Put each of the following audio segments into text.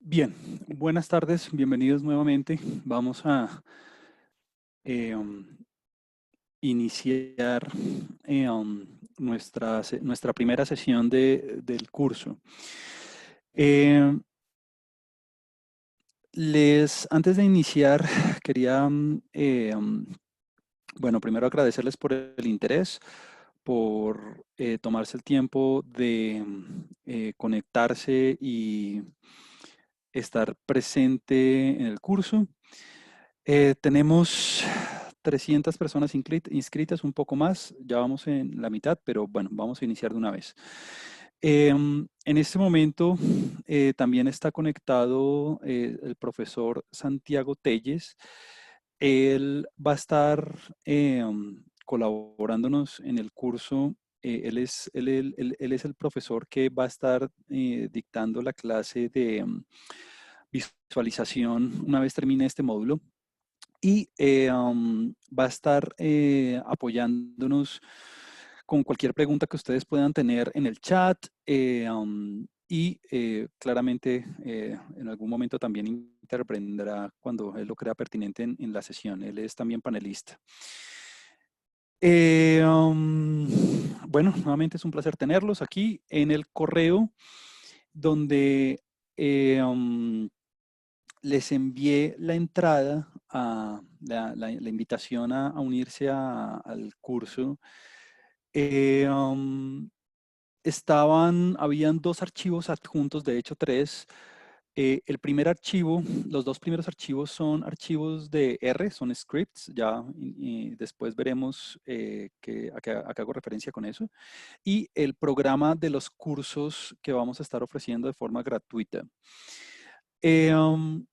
Bien, buenas tardes, bienvenidos nuevamente. Vamos a eh, um, iniciar nuestra primera sesión del curso. Eh, Antes de iniciar, quería, bueno, primero agradecerles por el interés, por tomarse el tiempo de conectarse y estar presente en el curso. Tenemos 300 personas inscritas, un poco más, ya vamos en la mitad, pero bueno, vamos a iniciar de una vez. En este momento también está conectado el profesor Santiago Telles. Él va a estar colaborándonos en el curso. Él es el profesor que va a estar dictando la clase de visualización una vez termine este módulo y va a estar apoyándonos con cualquier pregunta que ustedes puedan tener en el chat y claramente en algún momento también intervendrá cuando él lo crea pertinente en la sesión. Él es también panelista. Bueno, nuevamente es un placer tenerlos aquí en el correo donde les envié la entrada, la invitación a unirse al curso. Eh, um, Habían dos archivos adjuntos, de hecho tres. El primer archivo, los dos primeros archivos son archivos de R, son scripts, ya y después veremos a qué hago referencia con eso. Y el programa de los cursos que vamos a estar ofreciendo de forma gratuita. Eh, um,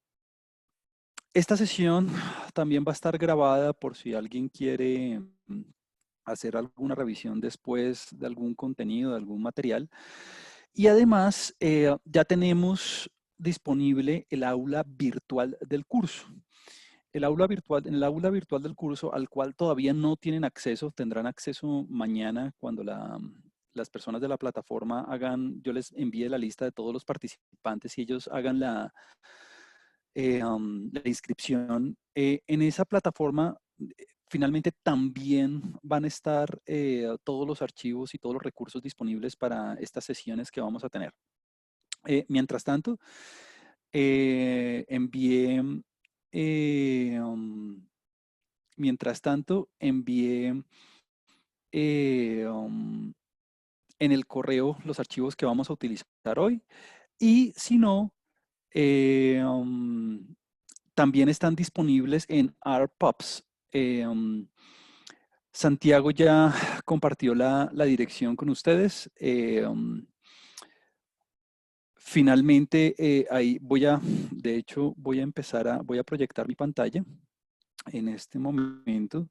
Esta sesión también va a estar grabada por si alguien quiere hacer alguna revisión después de algún contenido, de algún material. Y además ya tenemos disponible el aula virtual del curso. En el aula virtual del curso, al cual todavía no tienen acceso, tendrán acceso mañana cuando las personas de la plataforma yo les envíe la lista de todos los participantes y ellos hagan la inscripción. En esa plataforma, finalmente también van a estar todos los archivos y todos los recursos disponibles para estas sesiones que vamos a tener. Mientras tanto, envié, eh, um, mientras tanto, envié en el correo los archivos que vamos a utilizar hoy y si no, eh, um, también están disponibles en RPubs. Santiago ya compartió la dirección con ustedes. Finalmente, ahí de hecho, voy a proyectar mi pantalla en este momento.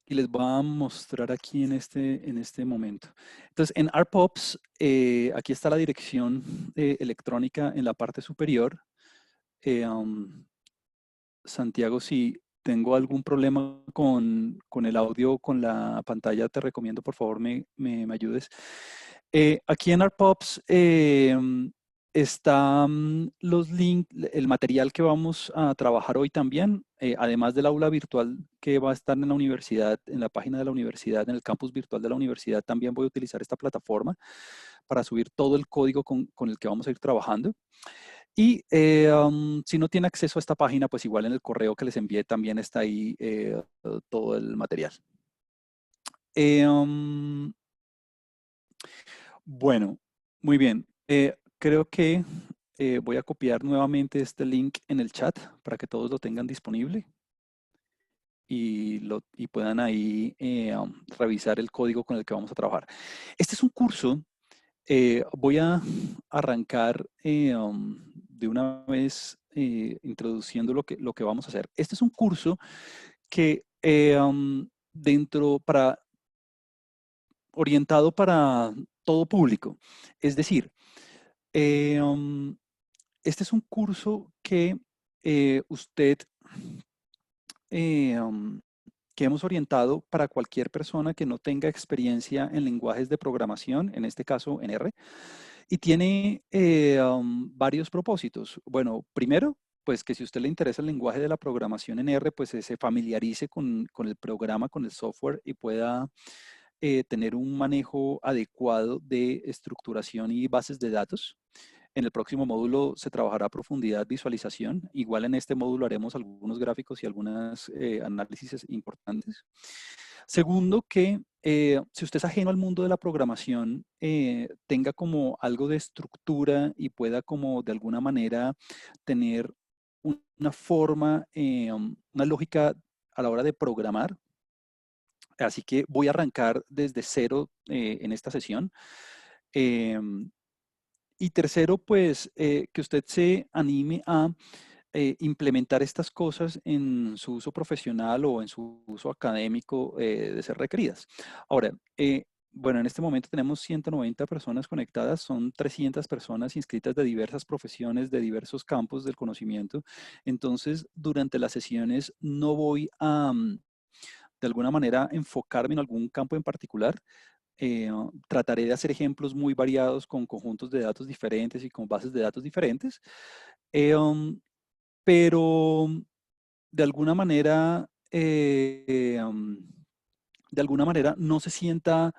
Y les voy a mostrar aquí en este momento. Entonces, en RPubs, aquí está la dirección electrónica en la parte superior. Eh, um, Santiago, si tengo algún problema con el audio, con la pantalla, te recomiendo por favor me ayudes. Aquí en ArtPops están los links, el material que vamos a trabajar hoy también, además del aula virtual que va a estar en la universidad, en la página de la universidad, en el campus virtual de la universidad, también voy a utilizar esta plataforma para subir todo el código con el que vamos a ir trabajando. Y si no tiene acceso a esta página, pues igual en el correo que les envié también está ahí todo el material. Eh, um, bueno, muy bien. Creo que voy a copiar nuevamente este link en el chat para que todos lo tengan disponible y puedan ahí revisar el código con el que vamos a trabajar. Este es un curso. Voy a arrancar de una vez introduciendo lo que vamos a hacer. Este es un curso que orientado para todo público. Es decir, eh, um, este es un curso que usted eh, um, que hemos orientado para cualquier persona que no tenga experiencia en lenguajes de programación, en este caso en R, Y tiene varios propósitos. Bueno, primero, pues que si a usted le interesa el lenguaje de la programación en R, pues se familiarice con el programa, con el software y pueda tener un manejo adecuado de estructuración y bases de datos. En el próximo módulo se trabajará a profundidad visualización. Igual en este módulo haremos algunos gráficos y algunos análisis importantes. Segundo, que si usted es ajeno al mundo de la programación, tenga como algo de estructura y pueda como de alguna manera tener una forma, una lógica a la hora de programar. Así que voy a arrancar desde cero en esta sesión. Em, y tercero, pues que usted se anime a implementar estas cosas en su uso profesional o en su uso académico de ser requeridas. Ahora, bueno, en este momento tenemos 190 personas conectadas, son 300 personas inscritas de diversas profesiones, de diversos campos del conocimiento. Entonces, durante las sesiones no voy a, de alguna manera, enfocarme en algún campo en particular. Trataré de hacer ejemplos muy variados con conjuntos de datos diferentes y con bases de datos diferentes. Pero de alguna manera, de alguna manera no se sienta,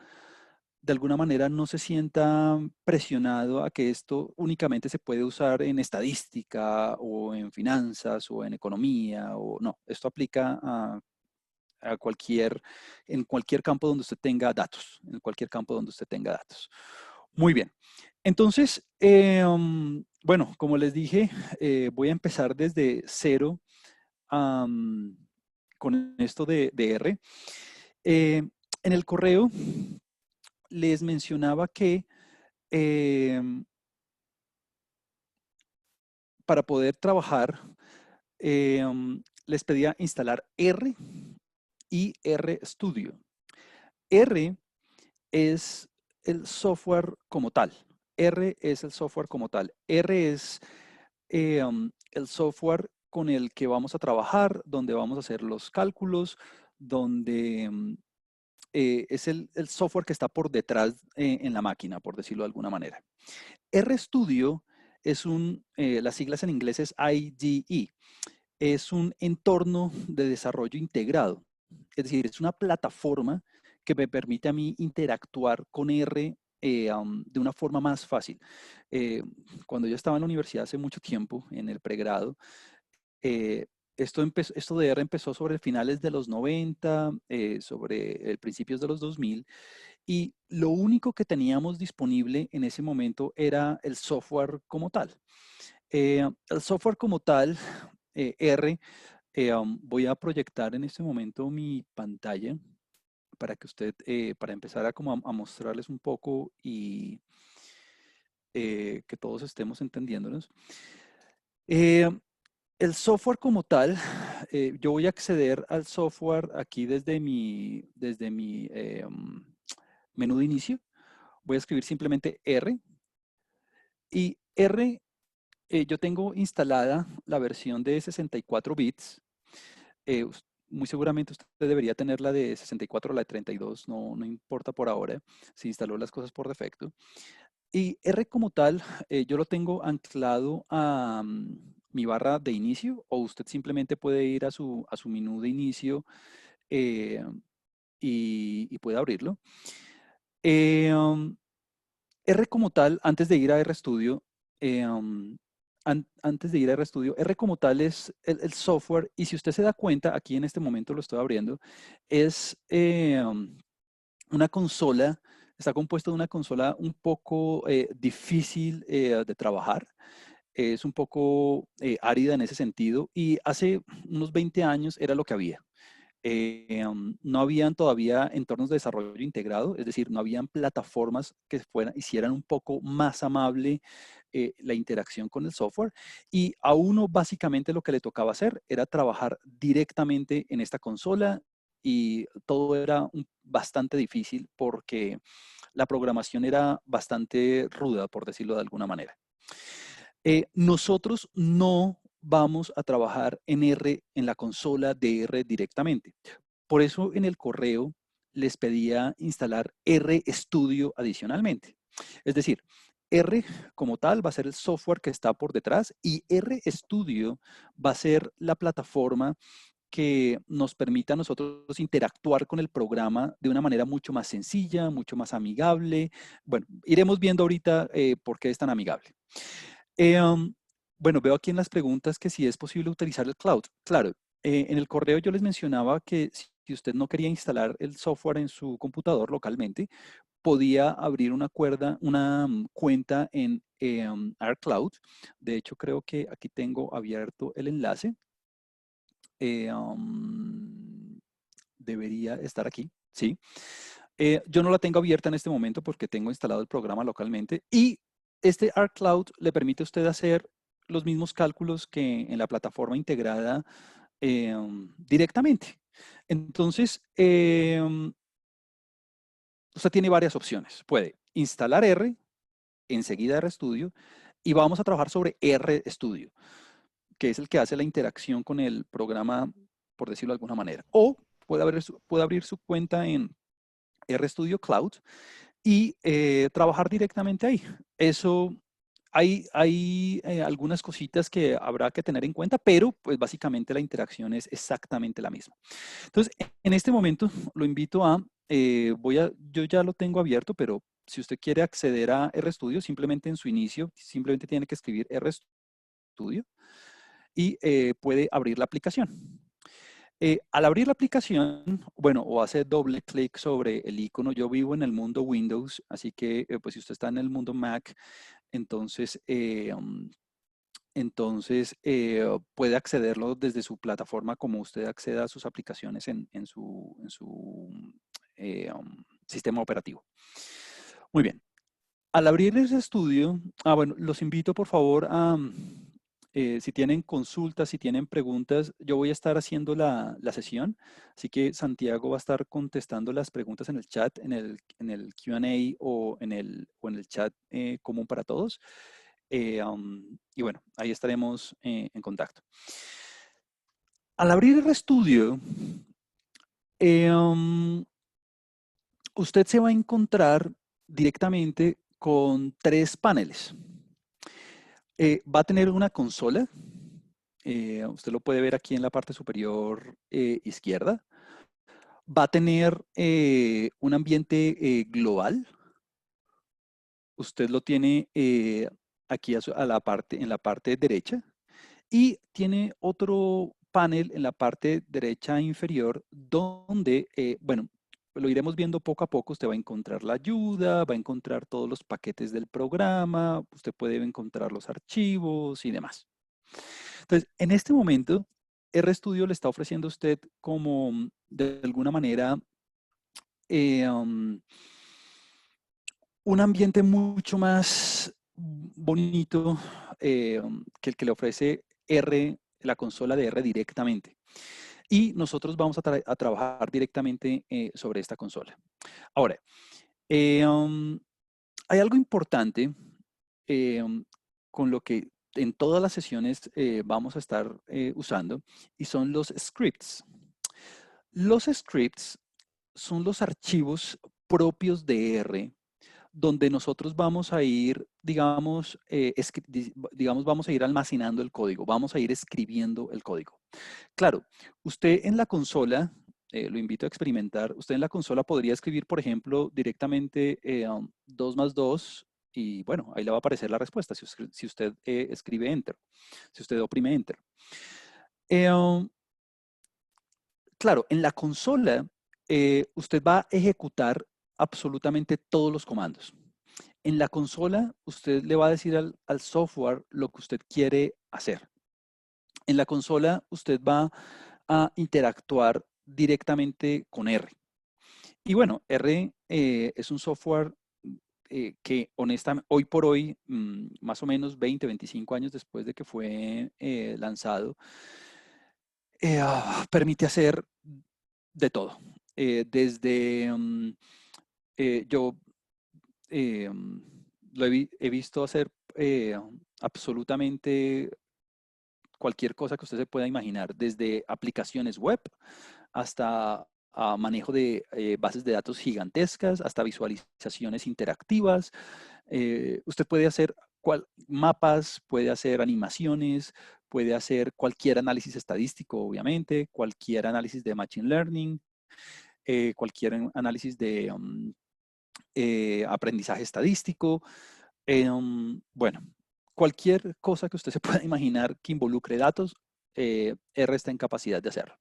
de alguna manera no se sienta presionado a que esto únicamente se puede usar en estadística o en finanzas o en economía o no, esto aplica a cualquier, en cualquier campo donde usted tenga datos, en cualquier campo donde usted tenga datos. Muy bien. Entonces, bueno, como les dije, voy a empezar desde cero con esto de R. En el correo les mencionaba que para poder trabajar les pedía instalar R y RStudio. R es el software como tal. R es el software como tal. R es el software con el que vamos a trabajar, donde vamos a hacer los cálculos, donde es el software que está por detrás en la máquina, por decirlo de alguna manera. RStudio es las siglas en inglés es IDE, es un entorno de desarrollo integrado. Es decir, es una plataforma que me permite a mí interactuar con R de una forma más fácil. Cuando yo estaba en la universidad hace mucho tiempo, en el pregrado, eh, esto de R empezó sobre finales de los 90, sobre principios de los 2000, y lo único que teníamos disponible en ese momento era el software como tal. El software como tal, R, voy a proyectar en este momento mi pantalla para que usted, para empezar a, como a mostrarles un poco y que todos estemos entendiéndonos. Eh, el software como tal, yo voy a acceder al software aquí desde mi menú de inicio. Voy a escribir simplemente R y R, yo tengo instalada la versión de 64 bits. Muy seguramente usted debería tener la de 64 o la de 32, no importa por ahora, si instaló las cosas por defecto. Y R como tal, yo lo tengo anclado a mi barra de inicio, o usted simplemente puede ir a su menú de inicio eh, y puede abrirlo. Eh, um, R como tal, antes de ir a RStudio, antes de ir a RStudio, R como tal es el software, y si usted se da cuenta, aquí en este momento lo estoy abriendo, es una consola, está compuesto de una consola un poco difícil de trabajar, es un poco árida en ese sentido, y hace unos 20 años era lo que había. No habían todavía entornos de desarrollo integrado, es decir, no habían plataformas que hicieran un poco más amable la interacción con el software, y a uno básicamente lo que le tocaba hacer era trabajar directamente en esta consola, y todo era bastante difícil porque la programación era bastante ruda, por decirlo de alguna manera. Nosotros no vamos a trabajar en R, en la consola de R directamente. Por eso en el correo les pedía instalar RStudio adicionalmente. Es decir, R como tal va a ser el software que está por detrás y RStudio va a ser la plataforma que nos permita a nosotros interactuar con el programa de una manera mucho más sencilla, mucho más amigable. Bueno, iremos viendo ahorita por qué es tan amigable. Eh, um, bueno, veo aquí en las preguntas que si es posible utilizar el cloud. Claro, en el correo yo les mencionaba que si usted no quería instalar el software en su computador localmente, podía abrir una cuenta en AirCloud. De hecho, creo que aquí tengo abierto el enlace. Eh, um, Debería estar aquí, ¿sí? Yo no la tengo abierta en este momento porque tengo instalado el programa localmente y este ArcCloud le permite a usted hacer los mismos cálculos que en la plataforma integrada directamente. Entonces, usted tiene varias opciones. Puede instalar R, enseguida RStudio, y vamos a trabajar sobre RStudio, que es el que hace la interacción con el programa, por decirlo de alguna manera. O puede abrir su cuenta en RStudio Cloud y trabajar directamente ahí. Eso, hay algunas cositas que habrá que tener en cuenta, pero pues básicamente la interacción es exactamente la misma. Entonces, en este momento lo invito a, yo ya lo tengo abierto, pero si usted quiere acceder a RStudio, simplemente en su inicio, simplemente tiene que escribir RStudio y puede abrir la aplicación. Al abrir la aplicación, bueno, o hace doble clic sobre el icono, yo vivo en el mundo Windows, así que pues si usted está en el mundo Mac, entonces, puede accederlo desde su plataforma como usted acceda a sus aplicaciones en su sistema operativo. Muy bien. Al abrir ese estudio, bueno, los invito por favor a, si tienen consultas, si tienen preguntas, yo voy a estar haciendo la sesión, así que Santiago va a estar contestando las preguntas en el chat, en el Q&A o en el chat común para todos. Y bueno, ahí estaremos en contacto. Al abrir el estudio, usted se va a encontrar directamente con 3 paneles. Va a tener una consola. Usted lo puede ver aquí en la parte superior izquierda. Va a tener un ambiente global. Usted lo tiene aquí en la parte derecha. Y tiene otro panel en la parte derecha inferior donde, bueno, lo iremos viendo poco a poco. Usted va a encontrar la ayuda, va a encontrar todos los paquetes del programa, usted puede encontrar los archivos y demás. Entonces, en este momento, RStudio le está ofreciendo a usted como, de alguna manera, un ambiente mucho más bonito que el que le ofrece la consola de R directamente. Y nosotros vamos a trabajar directamente sobre esta consola. Ahora, hay algo importante con lo que en todas las sesiones vamos a estar usando y son los scripts. Los scripts son los archivos propios de R donde nosotros vamos a ir, digamos, vamos a ir almacenando el código, vamos a ir escribiendo el código. Claro, usted en la consola, lo invito a experimentar, usted en la consola podría escribir, por ejemplo, directamente 2 más 2 y bueno, ahí le va a aparecer la respuesta si usted escribe Enter, si usted oprime Enter. Claro, en la consola usted va a ejecutar absolutamente todos los comandos. En la consola, usted le va a decir al software lo que usted quiere hacer. En la consola, usted va a interactuar directamente con R. Y bueno, R es un software que honestamente, hoy por hoy, más o menos 20, 25 años después de que fue lanzado, permite hacer de todo. Desde yo eh, he visto hacer absolutamente cualquier cosa que usted se pueda imaginar, desde aplicaciones web hasta manejo de bases de datos gigantescas, hasta visualizaciones interactivas. Usted puede hacer mapas, puede hacer animaciones, puede hacer cualquier análisis estadístico, obviamente, cualquier análisis de Machine Learning, cualquier análisis de aprendizaje estadístico. Bueno, cualquier cosa que usted se pueda imaginar que involucre datos, R está en capacidad de hacerlo.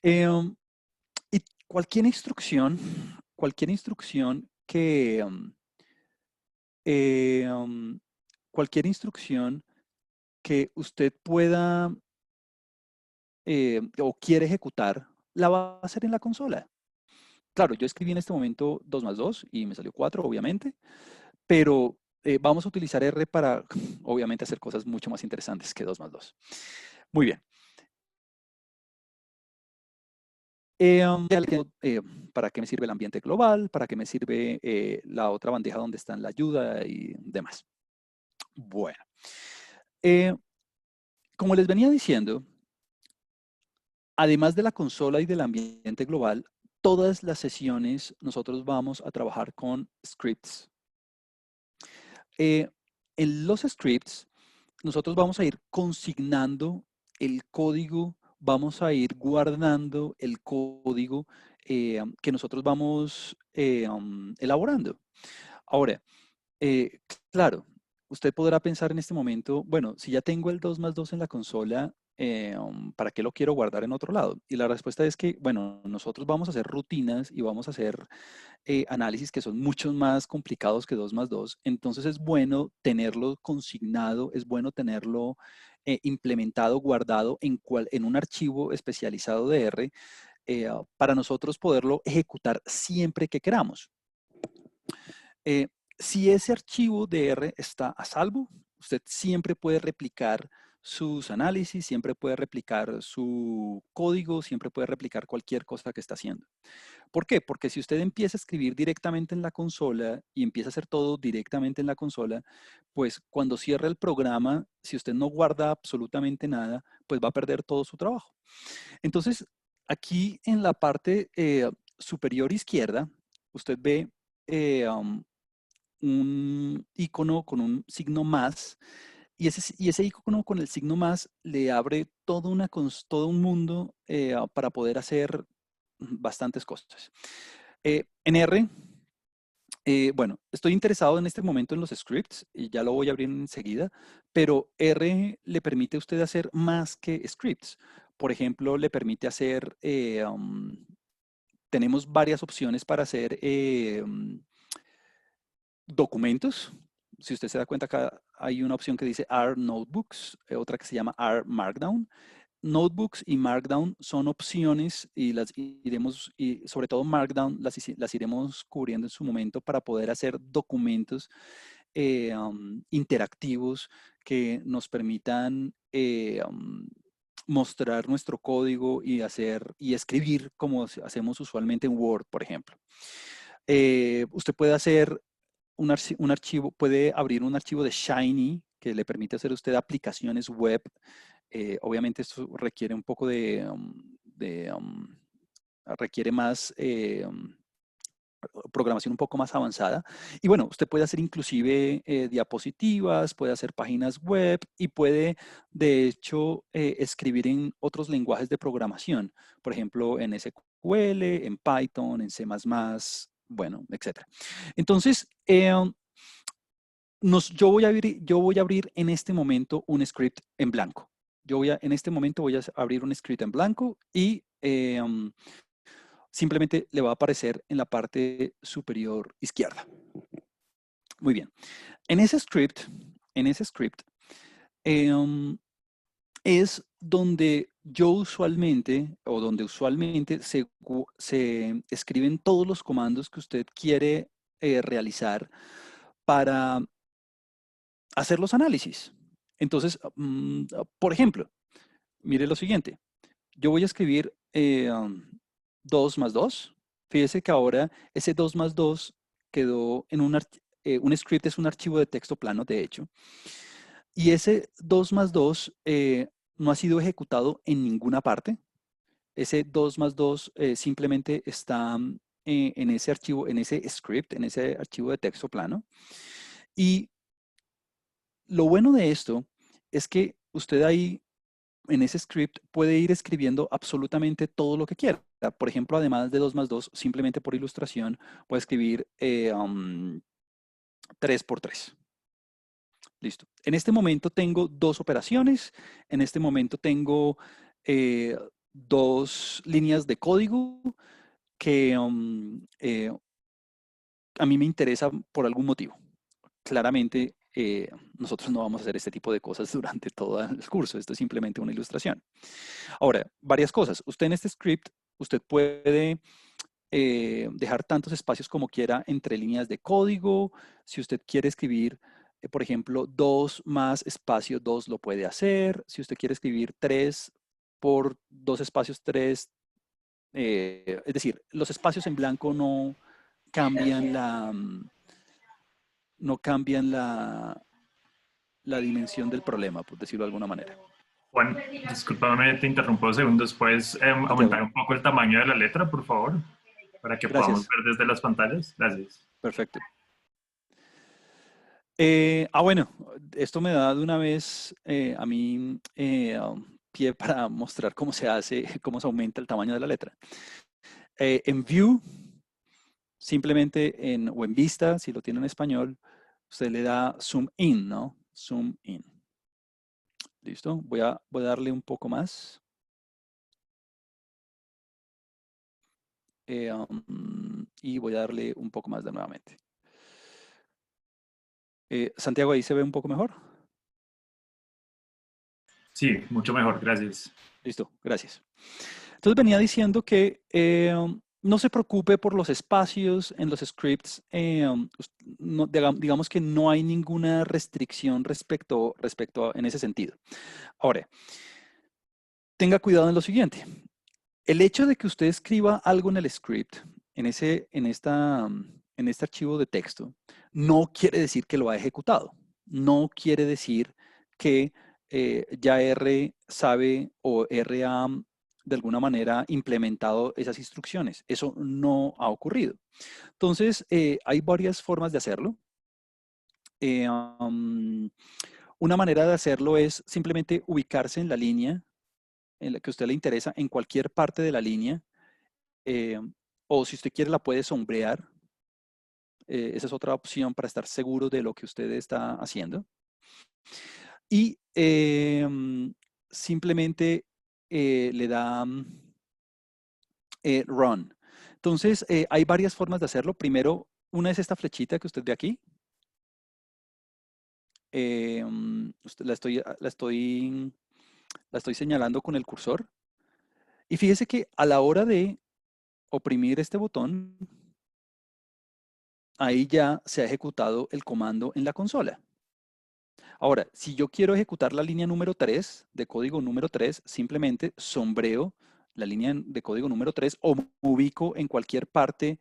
Y cualquier instrucción que, cualquier instrucción que usted pueda o quiere ejecutar, la va a hacer en la consola. Claro, yo escribí en este momento 2 más 2 y me salió 4, obviamente, pero vamos a utilizar R para, obviamente, hacer cosas mucho más interesantes que 2 más 2. Muy bien. ¿Para qué me sirve el ambiente global? ¿Para qué me sirve la otra bandeja donde está la ayuda y demás? Bueno, como les venía diciendo, además de la consola y del ambiente global, todas las sesiones nosotros vamos a trabajar con scripts. En los scripts, nosotros vamos a ir consignando el código, vamos a ir guardando el código que nosotros vamos elaborando. Ahora, eh, claro, usted podrá pensar en este momento, bueno, si ya tengo el 2 más 2 en la consola, ¿para qué lo quiero guardar en otro lado? Y la respuesta es que, bueno, nosotros vamos a hacer rutinas y vamos a hacer análisis que son mucho más complicados que 2 más 2. Entonces es bueno tenerlo consignado, es bueno tenerlo implementado, guardado en un archivo especializado de R para nosotros poderlo ejecutar siempre que queramos. Si ese archivo de R está a salvo, usted siempre puede replicar sus análisis, siempre puede replicar su código, siempre puede replicar cualquier cosa que está haciendo. ¿Por qué? Porque si usted empieza a escribir directamente en la consola y empieza a hacer todo directamente en la consola, pues cuando cierre el programa, si usted no guarda absolutamente nada, pues va a perder todo su trabajo. Entonces, aquí en la parte superior izquierda, usted ve un icono con un signo más y ese icono con el signo más le abre todo un mundo para poder hacer bastantes cosas. En R, bueno, estoy interesado en este momento en los scripts y ya lo voy a abrir enseguida, pero R le permite a usted hacer más que scripts. Por ejemplo, le permite hacer, tenemos varias opciones para hacer documentos. Si usted se da cuenta, acá hay una opción que dice R Notebooks, otra que se llama R Markdown. Notebooks y Markdown son opciones y las iremos, y sobre todo Markdown, las iremos cubriendo en su momento para poder hacer documentos interactivos que nos permitan mostrar nuestro código y escribir como hacemos usualmente en Word, por ejemplo. Usted puede hacer un archivo, puede abrir un archivo de Shiny que le permite hacer a usted aplicaciones web. Obviamente esto requiere un poco requiere más programación un poco más avanzada. Y bueno, usted puede hacer inclusive diapositivas, puede hacer páginas web y puede, de hecho, escribir en otros lenguajes de programación, por ejemplo, en SQL, en Python, en C++, bueno, etcétera. Entonces, yo voy a abrir en este momento un script en blanco. En este momento voy a abrir un script en blanco y simplemente le va a aparecer en la parte superior izquierda. Muy bien. En ese script, es donde yo usualmente, o donde usualmente se escriben todos los comandos que usted quiere realizar para hacer los análisis. Entonces, por ejemplo, mire lo siguiente. Yo voy a escribir 2 más 2. Fíjese que ahora ese 2 más 2 quedó en un script, es un archivo de texto plano, de hecho. Y ese 2 más 2 no ha sido ejecutado en ninguna parte. Ese 2 más 2 simplemente está en ese archivo, en ese script, en ese archivo de texto plano. Y lo bueno de esto es que usted ahí en ese script puede ir escribiendo absolutamente todo lo que quiera. Por ejemplo, además de 2 más 2, simplemente por ilustración, puede escribir 3 por 3. Listo. En este momento tengo 2 operaciones. En este momento tengo 2 líneas de código que a mí me interesa por algún motivo. Claramente, nosotros no vamos a hacer este tipo de cosas durante todo el curso. Esto es simplemente una ilustración. Ahora, varias cosas. Usted en este script, usted puede dejar tantos espacios como quiera entre líneas de código. Si usted quiere escribir, por ejemplo, 2 más espacio 2 lo puede hacer. Si usted quiere escribir 3 por 2 espacios 3, es decir, los espacios en blanco no cambian no cambian la dimensión del problema, por decirlo de alguna manera. Juan, discúlpame, te interrumpo segundos. ¿Puedes aumentar Santiago, un poco el tamaño de la letra, por favor? Para que podamos gracias. ver desde las pantallas. Gracias. Perfecto. Bueno, esto me da de una vez a mí pie para mostrar cómo se hace, cómo se aumenta el tamaño de la letra. En View, simplemente o en Vista, si lo tiene en español, usted le da Zoom In, ¿no? Zoom In. ¿Listo? Voy a darle un poco más. Y voy a darle un poco más de nuevamente. Santiago, ahí se ve un poco mejor. Sí, mucho mejor, gracias. Listo, gracias. Entonces venía diciendo que no se preocupe por los espacios en los scripts. Digamos que no hay ninguna restricción en ese sentido. Ahora, tenga cuidado en lo siguiente. El hecho de que usted escriba algo en el script, en este archivo de texto, no quiere decir que lo ha ejecutado. No quiere decir que ya R sabe o R ha de alguna manera implementado esas instrucciones. Eso no ha ocurrido. Entonces, hay varias formas de hacerlo. Una manera de hacerlo es simplemente ubicarse en la línea en la que a usted le interesa, en cualquier parte de la línea, eh, o si usted quiere la puede sombrear. Esa es otra opción para estar seguro de lo que usted está haciendo. Y simplemente le da Run. Entonces, hay varias formas de hacerlo. Primero, una es esta flechita que usted ve aquí. La estoy señalando con el cursor. Y fíjese que a la hora de oprimir este botón, ahí ya se ha ejecutado el comando en la consola. Ahora, si yo quiero ejecutar la línea número 3, de código número 3, simplemente sombreo la línea de código número 3 o me ubico en cualquier parte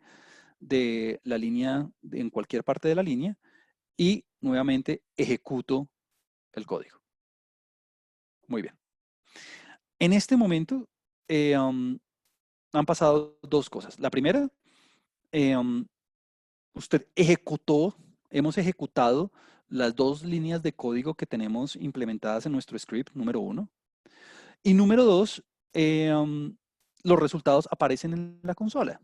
de la línea, y nuevamente ejecuto el código. Muy bien. En este momento han pasado 2 cosas. La primera, hemos ejecutado las 2 líneas de código que tenemos implementadas en nuestro script, número 1. Y número 2, los resultados aparecen en la consola.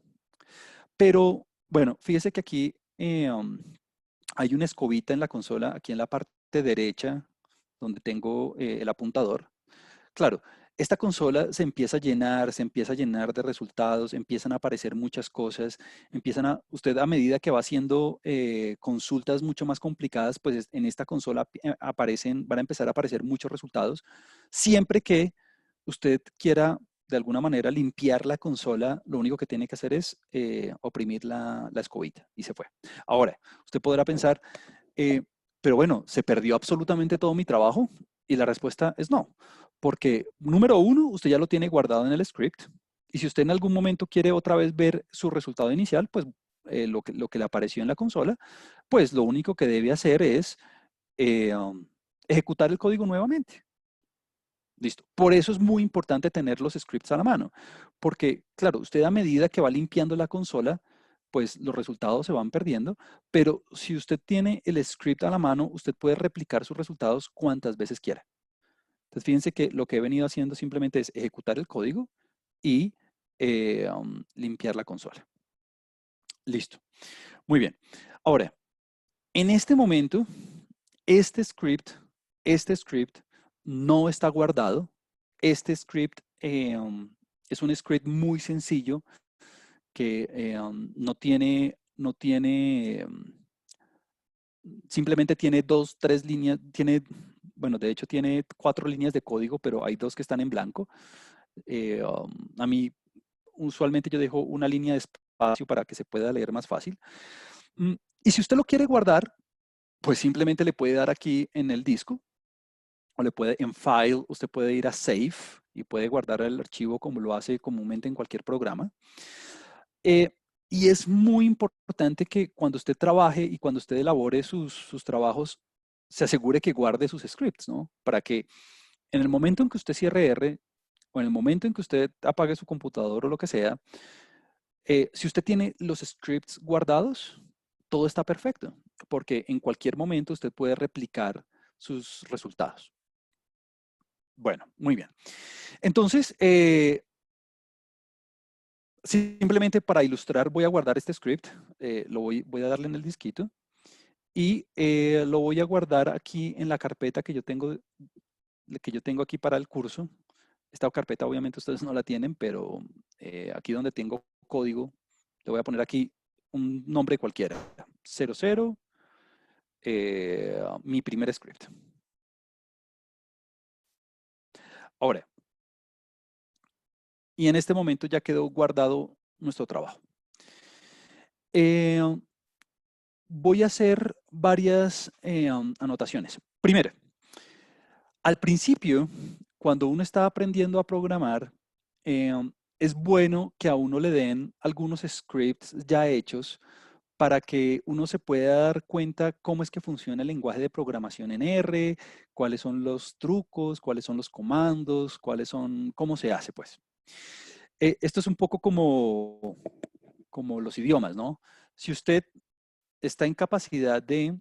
Pero, bueno, fíjese que aquí hay una escobita en la consola, aquí en la parte derecha, donde tengo el apuntador. Claro, esta consola se empieza a llenar de resultados, empiezan a aparecer muchas cosas, usted a medida que va haciendo consultas mucho más complicadas, pues en esta consola van a empezar a aparecer muchos resultados. Siempre que usted quiera de alguna manera limpiar la consola, lo único que tiene que hacer es oprimir la escobita y se fue. Ahora, usted podrá pensar, pero bueno, ¿se perdió absolutamente todo mi trabajo? Y la respuesta es no, porque número 1, usted ya lo tiene guardado en el script, y si usted en algún momento quiere otra vez ver su resultado inicial, pues lo que le apareció en la consola, pues lo único que debe hacer es ejecutar el código nuevamente. Listo. Por eso es muy importante tener los scripts a la mano, porque claro, usted a medida que va limpiando la consola, pues los resultados se van perdiendo, pero si usted tiene el script a la mano, usted puede replicar sus resultados cuantas veces quiera. Entonces, fíjense que lo que he venido haciendo simplemente es ejecutar el código y limpiar la consola. Listo. Muy bien. Ahora, en este momento, este script no está guardado. Este script es un script muy sencillo que simplemente tiene dos, tres líneas, bueno, de hecho tiene 4 líneas de código, pero hay 2 que están en blanco. A mí, usualmente yo dejo una línea de espacio para que se pueda leer más fácil. Y si usted lo quiere guardar, pues simplemente le puede dar aquí en el disco, o le puede en File, usted puede ir a Save y puede guardar el archivo como lo hace comúnmente en cualquier programa. Y es muy importante que cuando usted trabaje y cuando usted elabore sus trabajos, se asegure que guarde sus scripts, ¿no? Para que en el momento en que usted cierre R o en el momento en que usted apague su computador o lo que sea, si usted tiene los scripts guardados, todo está perfecto, porque en cualquier momento usted puede replicar sus resultados. Bueno, muy bien. Entonces, simplemente para ilustrar, voy a guardar este script, voy a darle en el disquito y lo voy a guardar aquí en la carpeta que yo tengo aquí para el curso. Esta carpeta obviamente ustedes no la tienen, pero aquí donde tengo código, le voy a poner aquí un nombre cualquiera, 00, mi primer script. Ahora, y en este momento ya quedó guardado nuestro trabajo. Voy a hacer varias anotaciones. Primero, al principio, cuando uno está aprendiendo a programar, es bueno que a uno le den algunos scripts ya hechos para que uno se pueda dar cuenta cómo es que funciona el lenguaje de programación en R, cuáles son los trucos, cuáles son los comandos, cómo se hace, pues. Esto es un poco como los idiomas, ¿no? Si usted está en capacidad de,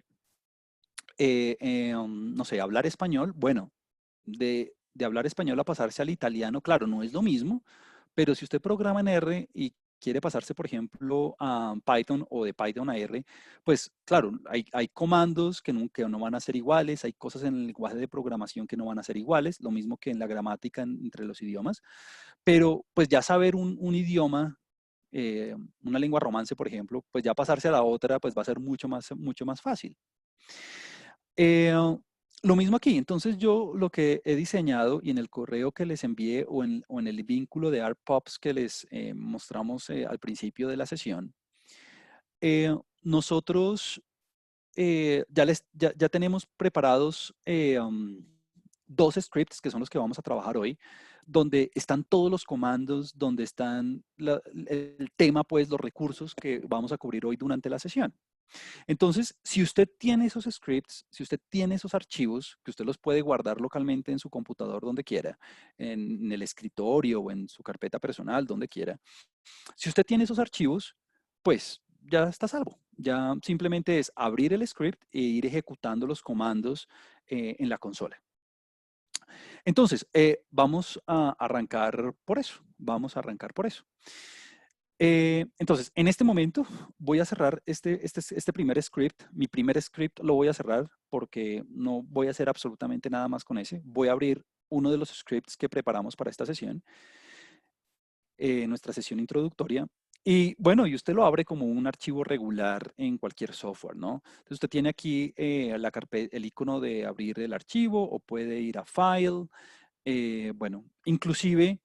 no sé, hablar español, bueno, de hablar español a pasarse al italiano, claro, no es lo mismo, pero si usted programa en R y quiere pasarse, por ejemplo, a Python o de Python a R, pues claro, hay comandos que no van a ser iguales, hay cosas en el lenguaje de programación que no van a ser iguales, lo mismo que en la gramática entre los idiomas, pero pues ya saber un idioma, una lengua romance, por ejemplo, pues ya pasarse a la otra, pues va a ser mucho más fácil. Eh, lo mismo aquí, entonces yo lo que he diseñado y en el correo que les envié o en el vínculo de ARPOPs que les mostramos al principio de la sesión, nosotros ya tenemos preparados 2 scripts que son los que vamos a trabajar hoy, donde están todos los comandos, donde están el tema, pues los recursos que vamos a cubrir hoy durante la sesión. Entonces, si usted tiene esos scripts, si usted tiene esos archivos, que usted los puede guardar localmente en su computador donde quiera, en el escritorio o en su carpeta personal, donde quiera. Si usted tiene esos archivos, pues ya está a salvo. Ya simplemente es abrir el script e ir ejecutando los comandos en la consola. Entonces, vamos a arrancar por eso. Vamos a arrancar por eso. Entonces, en este momento voy a cerrar este primer script. Mi primer script lo voy a cerrar porque no voy a hacer absolutamente nada más con ese. Voy a abrir uno de los scripts que preparamos para esta sesión, nuestra sesión introductoria. Y bueno, y usted lo abre como un archivo regular en cualquier software, ¿no? Entonces usted tiene aquí el icono de abrir el archivo o puede ir a File. Bueno, inclusive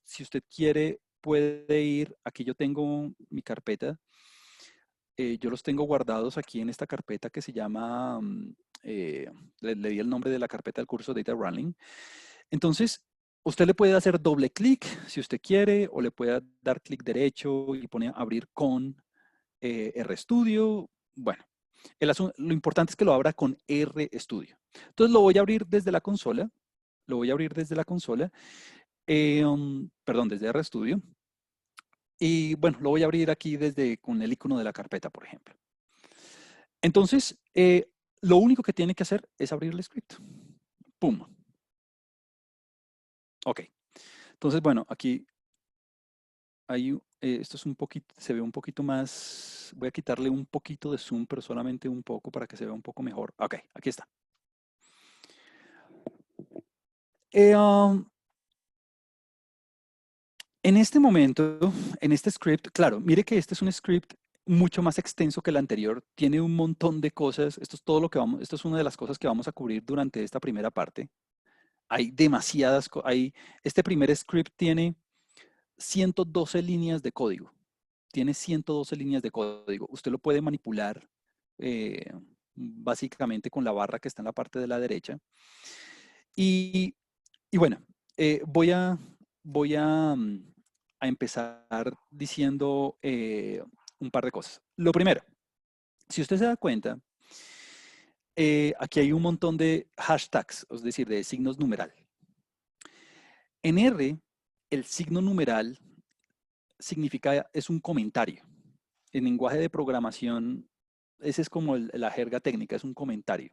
si usted quiere, puede ir, aquí yo tengo mi carpeta, yo los tengo guardados aquí en esta carpeta que se llama, le di el nombre de la carpeta del curso Data Running. Entonces, usted le puede hacer doble clic si usted quiere, o le puede dar clic derecho y pone abrir con RStudio. Bueno, lo importante es que lo abra con RStudio. Entonces lo voy a abrir desde la consola. Lo voy a abrir desde la consola, perdón, desde RStudio. Y bueno, lo voy a abrir aquí desde con el icono de la carpeta, por ejemplo. Entonces, lo único que tiene que hacer es abrir el script. ¡Pum! Ok. Entonces, bueno, aquí hay, esto es un poquito, se ve un poquito más, voy a quitarle un poquito de zoom, pero solamente un poco para que se vea un poco mejor. Ok, aquí está. Um, en este momento, en este script, claro, mire que este es un script mucho más extenso que el anterior, tiene un montón de cosas, esto es todo lo que vamos, esto es una de las cosas que vamos a cubrir durante esta primera parte. Hay demasiadas, este primer script tiene 112 líneas de código, tiene 112 líneas de código. Usted lo puede manipular eh, básicamente con la barra que está en la parte de la derecha. Y, y bueno, voy a empezar diciendo un par de cosas. Lo primero, si usted se da cuenta, aquí hay un montón de hashtags, es decir, de signos numeral. En R, el signo numeral significa, es un comentario. En lenguaje de programación, ese es como la jerga técnica, es un comentario.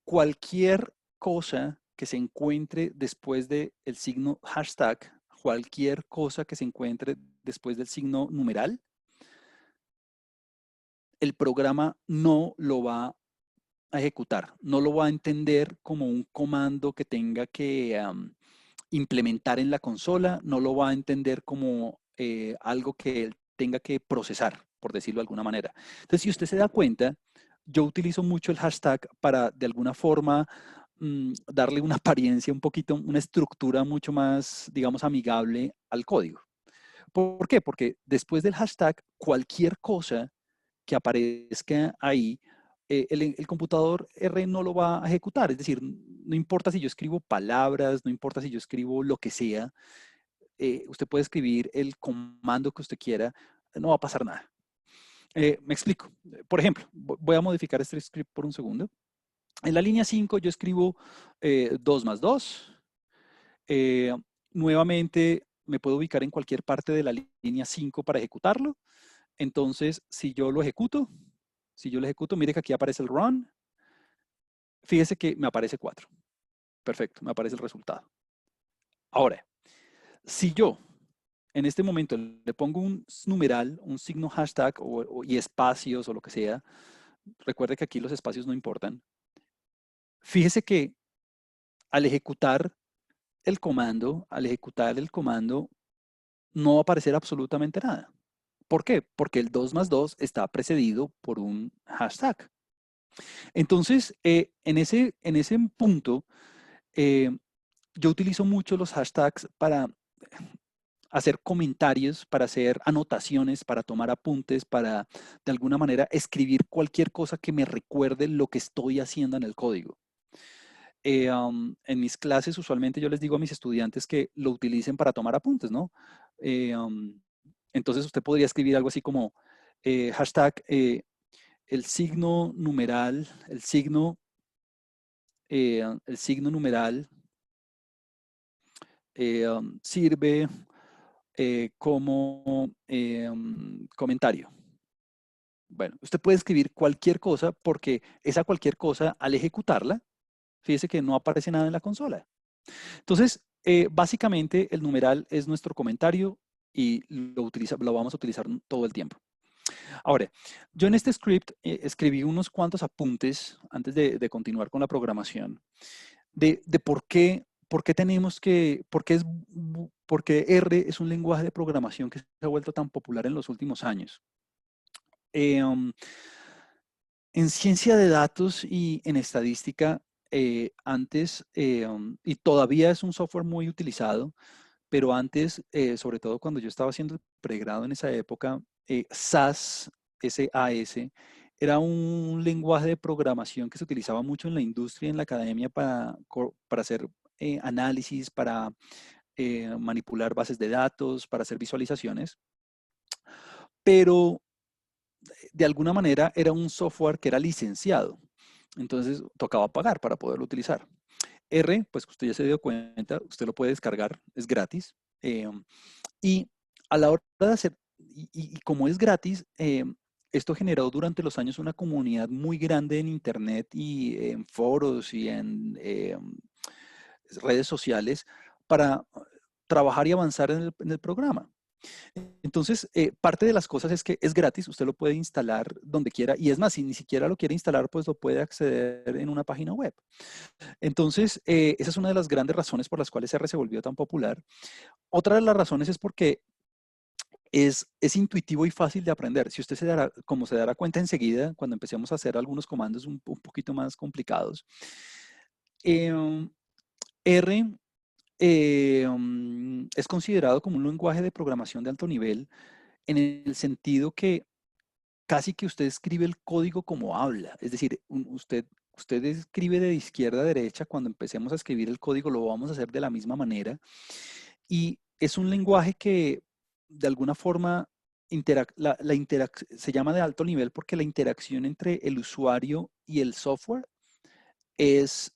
Cualquier cosa que se encuentre después del signo hashtag, cualquier cosa que se encuentre después del signo numeral, el programa no lo va a ejecutar, no lo va a entender como un comando que tenga que implementar en la consola, no lo va a entender como algo que él tenga que procesar, por decirlo de alguna manera. Entonces, si usted se da cuenta, yo utilizo mucho el hashtag para de alguna forma darle una apariencia un poquito, una estructura mucho más, digamos, amigable al código. ¿Por qué? Porque después del hashtag, cualquier cosa que aparezca ahí, el computador R no lo va a ejecutar. Es decir, no importa si yo escribo palabras, no importa si yo escribo lo que sea, usted puede escribir el comando que usted quiera, no va a pasar nada. Me explico. Por ejemplo, voy a modificar este script por un segundo. En la línea 5 yo escribo 2 más 2. Eh, nuevamente me puedo ubicar en cualquier parte de la línea 5 para ejecutarlo. Entonces, si yo lo ejecuto, mire que aquí aparece el run. Fíjese que me aparece 4. Perfecto, me aparece el resultado. Ahora, si yo en este momento le pongo un numeral, un signo hashtag y espacios o lo que sea, recuerde que aquí los espacios no importan. Fíjese que al ejecutar al ejecutar el comando, no va a aparecer absolutamente nada. ¿Por qué? Porque el 2 más 2 está precedido por un hashtag. Entonces, en ese punto, eh, yo utilizo mucho los hashtags para hacer comentarios, para hacer anotaciones, para tomar apuntes, para de alguna manera escribir cualquier cosa que me recuerde lo que estoy haciendo en el código. En mis clases usualmente yo les digo a mis estudiantes que lo utilicen para tomar apuntes, ¿no? Entonces usted podría escribir algo así como hashtag el signo numeral, el signo numeral sirve como comentario. Bueno, usted puede escribir cualquier cosa porque esa cualquier cosa, al ejecutarla, fíjese que no aparece nada en la consola. Entonces, básicamente el numeral es nuestro comentario y lo vamos a utilizar todo el tiempo. Ahora, yo en este script escribí unos cuantos apuntes antes de continuar con la programación de por qué tenemos que, por qué R es un lenguaje de programación que se ha vuelto tan popular en los últimos años. En ciencia de datos y en estadística, antes, y todavía es un software muy utilizado, pero antes, sobre todo cuando yo estaba haciendo el pregrado en esa época, SAS, SAS, era un lenguaje de programación que se utilizaba mucho en la industria y en la academia para hacer análisis, para manipular bases de datos, para hacer visualizaciones, pero de alguna manera era un software que era licenciado, entonces tocaba pagar para poderlo utilizar. R, pues usted ya se dio cuenta, usted lo puede descargar, es gratis. Y a la hora de hacer y como es gratis, esto generó durante los años una comunidad muy grande en Internet y en foros y en redes sociales para trabajar y avanzar en el programa. Entonces, parte de las cosas es que es gratis, usted lo puede instalar donde quiera y es más, si ni siquiera lo quiere instalar, pues lo puede acceder en una página web. Entonces, esa es una de las grandes razones por las cuales R se volvió tan popular. Otra de las razones es porque es intuitivo y fácil de aprender. Si usted como se dará cuenta enseguida, cuando empecemos a hacer algunos comandos un poquito más complicados, eh, R es considerado como un lenguaje de programación de alto nivel en el sentido que casi que usted escribe el código como habla. Es decir, usted escribe de izquierda a derecha. Cuando empecemos a escribir el código lo vamos a hacer de la misma manera. Y es un lenguaje que de alguna forma se llama de alto nivel porque la interacción entre el usuario y el software es,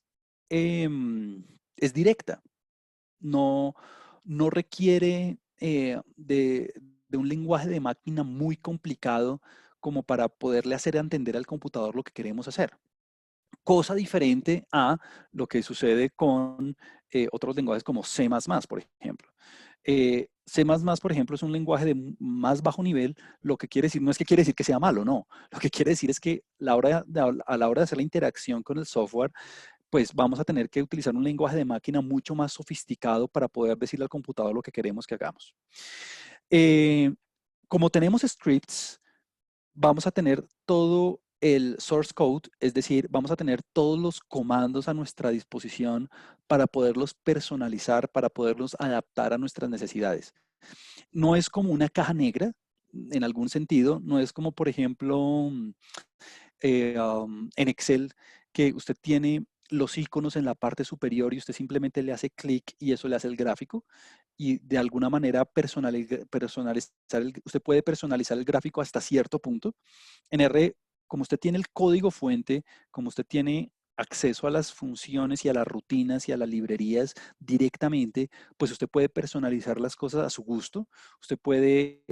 es directa. No, no requiere de un lenguaje de máquina muy complicado como para poderle hacer entender al computador lo que queremos hacer. Cosa diferente a lo que sucede con otros lenguajes como C++, por ejemplo. C++, por ejemplo, es un lenguaje de más bajo nivel, lo que quiere decir, no es que quiere decir que sea malo, no. Lo que quiere decir es que a la hora de hacer la interacción con el software, pues vamos a tener que utilizar un lenguaje de máquina mucho más sofisticado para poder decirle al computador lo que queremos que hagamos. Eh, como tenemos scripts, vamos a tener todo el source code, es decir, vamos a tener todos los comandos a nuestra disposición para poderlos personalizar, para poderlos adaptar a nuestras necesidades. No es como una caja negra, en algún sentido, no es como, por ejemplo, en Excel, que usted tiene los iconos en la parte superior y usted simplemente le hace clic y eso le hace el gráfico y de alguna manera usted puede personalizar el gráfico hasta cierto punto. En R, como usted tiene el código fuente, como usted tiene acceso a las funciones y a las rutinas y a las librerías directamente, pues usted puede personalizar las cosas a su gusto. Usted puede,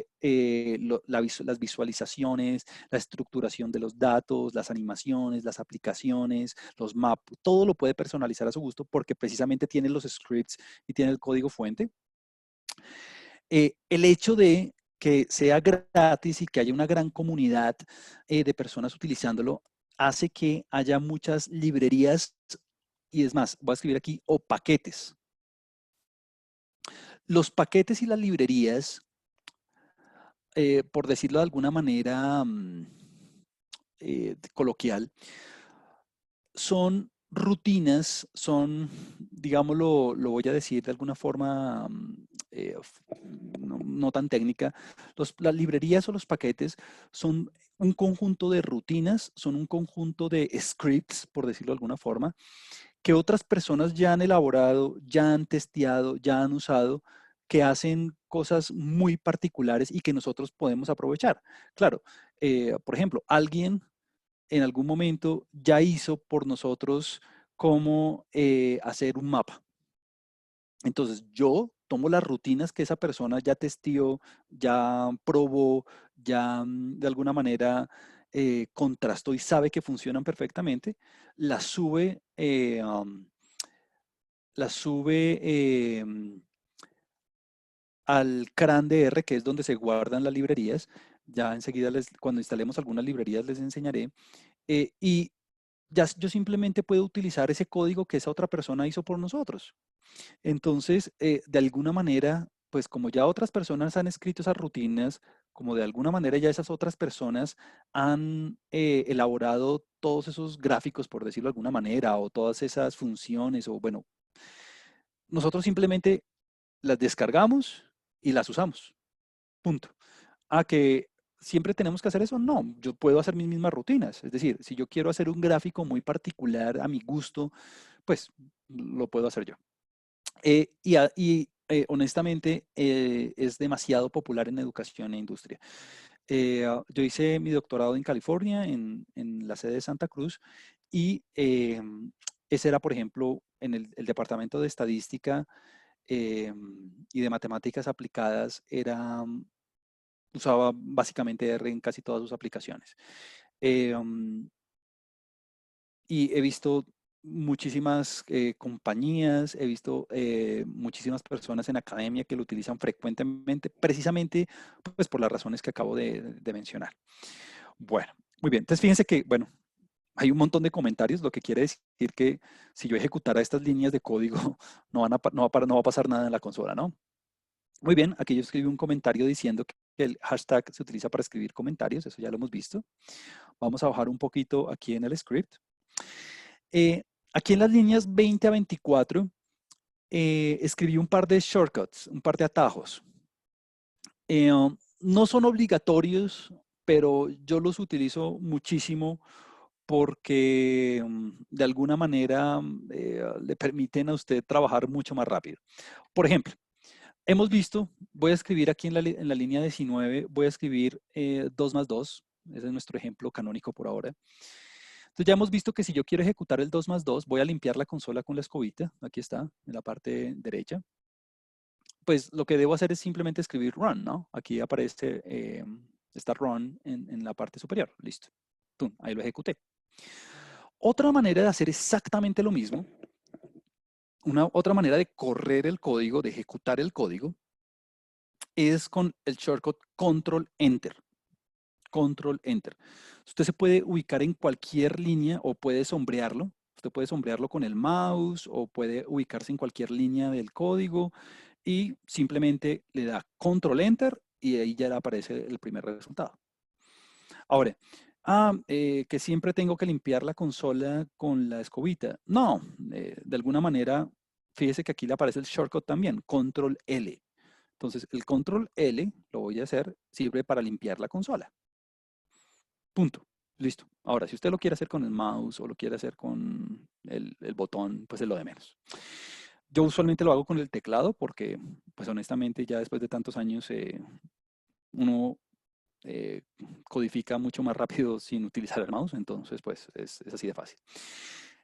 las visualizaciones, la estructuración de los datos, las animaciones, las aplicaciones, los maps, todo lo puede personalizar a su gusto porque precisamente tiene los scripts y tiene el código fuente. El hecho de que sea gratis y que haya una gran comunidad de personas utilizándolo hace que haya muchas librerías y es más, voy a escribir aquí, o paquetes. Los paquetes y las librerías, por decirlo de alguna manera coloquial, son rutinas, son, digámoslo, lo voy a decir de alguna forma no tan técnica, las librerías o los paquetes son un conjunto de rutinas, son un conjunto de scripts, por decirlo de alguna forma, que otras personas ya han elaborado, ya han testeado, ya han usado, que hacen cosas muy particulares y que nosotros podemos aprovechar. Claro, por ejemplo, alguien en algún momento ya hizo por nosotros cómo hacer un mapa. Entonces yo tomo las rutinas que esa persona ya testeó, ya probó, ya de alguna manera contrastó y sabe que funcionan perfectamente, las sube, las sube al CRAN de R, que es donde se guardan las librerías. Ya enseguida, cuando instalemos algunas librerías, les enseñaré. Y ya yo simplemente puedo utilizar ese código que esa otra persona hizo por nosotros. Entonces, de alguna manera, pues como ya otras personas han escrito esas rutinas, como de alguna manera ya esas otras personas han elaborado todos esos gráficos, por decirlo de alguna manera, o todas esas funciones, o bueno, nosotros simplemente las descargamos y las usamos. Punto. ¿A que siempre tenemos que hacer eso? No, yo puedo hacer mis mismas rutinas. Es decir, si yo quiero hacer un gráfico muy particular a mi gusto, pues lo puedo hacer yo. Honestamente es demasiado popular en educación e industria. Yo hice mi doctorado en California, en la sede de Santa Cruz, y ese era, por ejemplo, en el departamento de estadística y de matemáticas aplicadas, era usaba básicamente R en casi todas sus aplicaciones. Y he visto muchísimas compañías, he visto muchísimas personas en academia que lo utilizan frecuentemente, precisamente pues, por las razones que acabo de mencionar. Bueno, muy bien. Entonces fíjense que, bueno, hay un montón de comentarios, lo que quiere decir que si yo ejecutara estas líneas de código, no va a pasar nada en la consola, ¿no? Muy bien, aquí yo escribí un comentario diciendo que el hashtag se utiliza para escribir comentarios, eso ya lo hemos visto. Vamos a bajar un poquito aquí en el script. Aquí en las líneas 20 a 24 escribí un par de shortcuts, un par de atajos. No son obligatorios, pero yo los utilizo muchísimo porque de alguna manera le permiten a usted trabajar mucho más rápido. Por ejemplo, hemos visto, voy a escribir aquí en la línea 19, voy a escribir 2 más 2, ese es nuestro ejemplo canónico por ahora. Entonces ya hemos visto que si yo quiero ejecutar el 2 más 2, voy a limpiar la consola con la escobita, aquí está, en la parte derecha. Pues lo que debo hacer es simplemente escribir run, ¿no? Aquí aparece, está run en la parte superior, listo. ¡Tum! Ahí lo ejecuté. Otra manera de hacer exactamente lo mismo, otra manera de correr el código, de ejecutar el código, es con el shortcut Control Enter. Control Enter. Usted se puede ubicar en cualquier línea o puede sombrearlo. Usted puede sombrearlo con el mouse o puede ubicarse en cualquier línea del código y simplemente le da Control Enter y ahí ya le aparece el primer resultado. Ahora, que siempre tengo que limpiar la consola con la escobita. No, de alguna manera, fíjese que aquí le aparece el shortcut también, Control L. Entonces, el Control L, lo voy a hacer, sirve para limpiar la consola. Punto. Listo. Ahora, si usted lo quiere hacer con el mouse o lo quiere hacer con el botón, pues es lo de menos. Yo usualmente lo hago con el teclado porque, pues honestamente, ya después de tantos años, uno codifica mucho más rápido sin utilizar el mouse, entonces pues es así de fácil.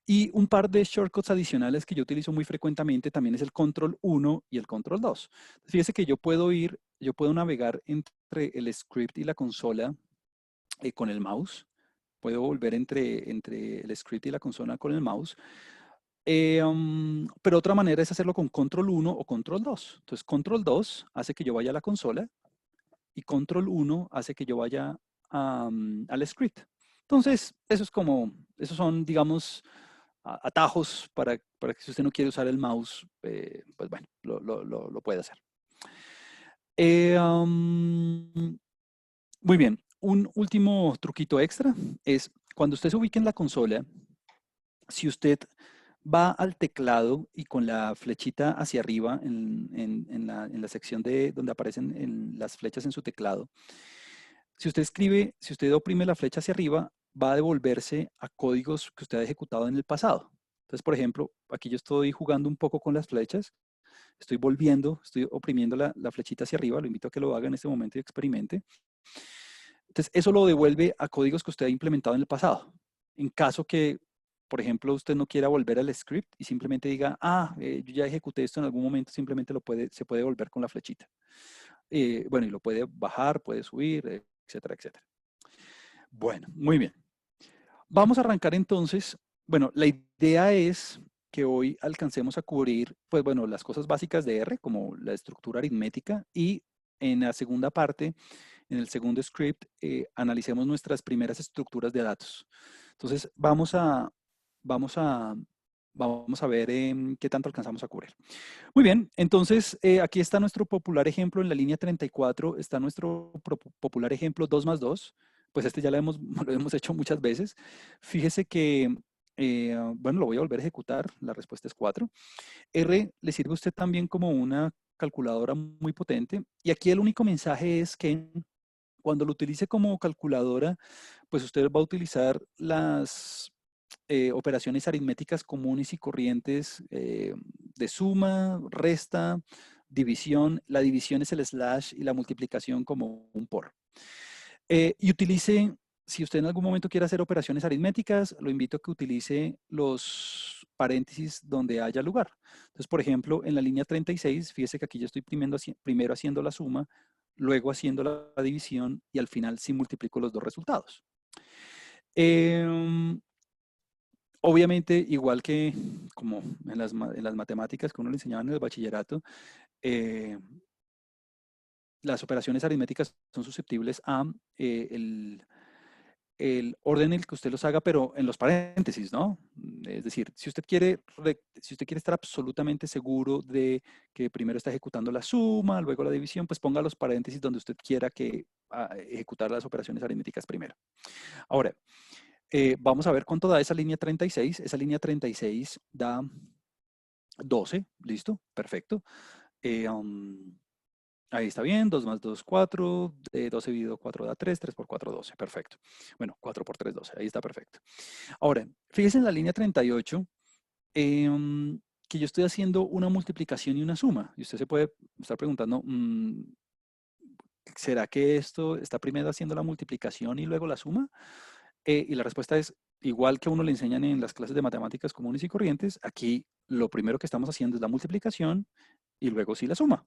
Y un par de shortcuts adicionales que yo utilizo muy frecuentemente también es el control 1 y el control 2. Fíjese que yo puedo navegar entre el script y la consola con el mouse. Puedo volver entre el script y la consola con el mouse. Pero otra manera es hacerlo con control 1 o control 2. Entonces, control 2 hace que yo vaya a la consola y control 1 hace que yo vaya al script. Entonces, esos son, digamos, atajos para que si usted no quiere usar el mouse, pues bueno, lo puede hacer. Muy bien, un último truquito extra es cuando usted se ubique en la consola, si usted va al teclado y con la flechita hacia arriba en la sección de donde aparecen las flechas en su teclado, si usted oprime la flecha hacia arriba, va a devolverse a códigos que usted ha ejecutado en el pasado. Entonces, por ejemplo, aquí yo estoy jugando un poco con las flechas, estoy oprimiendo la flechita hacia arriba, lo invito a que lo haga en este momento y experimente. Entonces, eso lo devuelve a códigos que usted ha implementado en el pasado. En caso que, por ejemplo, usted no quiera volver al script y simplemente diga, yo ya ejecuté esto en algún momento, simplemente se puede volver con la flechita. Bueno, y lo puede bajar, puede subir, etcétera, etcétera. Bueno, muy bien. Vamos a arrancar entonces. Bueno, la idea es que hoy alcancemos a cubrir, pues bueno, las cosas básicas de R, como la estructura aritmética, y en la segunda parte, en el segundo script, analicemos nuestras primeras estructuras de datos. Entonces, vamos a ver qué tanto alcanzamos a cubrir. Muy bien, entonces aquí está nuestro popular ejemplo en la línea 34, está nuestro popular ejemplo 2 más 2, pues este ya lo hemos hecho muchas veces. Fíjese que, bueno, lo voy a volver a ejecutar, la respuesta es 4. R le sirve a usted también como una calculadora muy potente y aquí el único mensaje es que cuando lo utilice como calculadora, pues usted va a utilizar las operaciones aritméticas comunes y corrientes de suma, resta, división. La división es el slash y la multiplicación como un por. Y utilice, si usted en algún momento quiere hacer operaciones aritméticas, lo invito a que utilice los paréntesis donde haya lugar. Entonces, por ejemplo, en la línea 36, fíjese que aquí yo estoy primero haciendo la suma, luego haciendo la división y al final sí multiplico los dos resultados. Em, Obviamente, igual que como en las matemáticas que uno le enseñaba en el bachillerato, eh, las operaciones aritméticas son susceptibles a el orden en el que usted los haga, pero en los paréntesis, ¿no? Es decir, si usted quiere estar absolutamente seguro de que primero está ejecutando la suma, luego la división, pues ponga los paréntesis donde usted quiera que ejecutar las operaciones aritméticas primero. Ahora, vamos a ver cuánto da esa línea 36. Esa línea 36 da 12, listo, perfecto. Ahí está bien, 2 más 2, 4, 12 dividido 4 da 3, 3 por 4, 12, perfecto. Bueno, 4 por 3, 12, ahí está perfecto. Ahora, fíjese en la línea 38, que yo estoy haciendo una multiplicación y una suma. Y usted se puede estar preguntando, ¿será que esto está primero haciendo la multiplicación y luego la suma? Y la respuesta es, igual que a uno le enseñan en las clases de matemáticas comunes y corrientes, aquí lo primero que estamos haciendo es la multiplicación y luego sí la suma.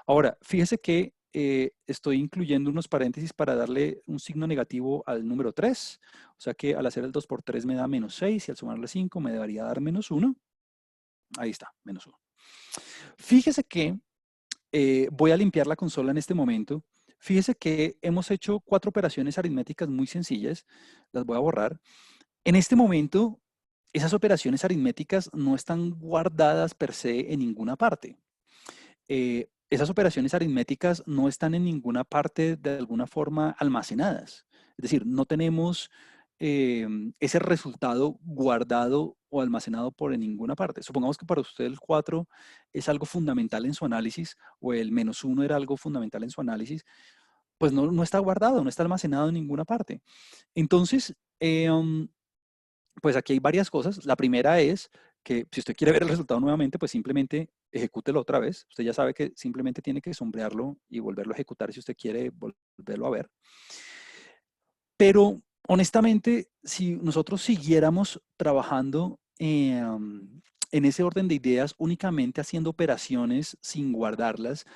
Ahora, fíjese que estoy incluyendo unos paréntesis para darle un signo negativo al número 3. O sea que al hacer el 2 por 3 me da menos 6 y al sumarle 5 me debería dar menos 1. Ahí está, menos 1. Fíjese que voy a limpiar la consola en este momento. Fíjese que hemos hecho 4 operaciones aritméticas muy sencillas. Las voy a borrar. En este momento, esas operaciones aritméticas no están guardadas per se en ninguna parte. Esas operaciones aritméticas no están en ninguna parte de alguna forma almacenadas. Es decir, no tenemos ese resultado guardado o almacenado por en ninguna parte. Supongamos que para usted el 4 es algo fundamental en su análisis o el menos 1 era algo fundamental en su análisis, pues no está guardado, no está almacenado en ninguna parte. Entonces, pues aquí hay varias cosas. La primera es que si usted quiere ver el resultado nuevamente, pues simplemente ejecútelo otra vez. Usted ya sabe que simplemente tiene que sombrearlo y volverlo a ejecutar si usted quiere volverlo a ver. Pero honestamente, si nosotros siguiéramos trabajando en ese orden de ideas, únicamente haciendo operaciones sin guardarlas,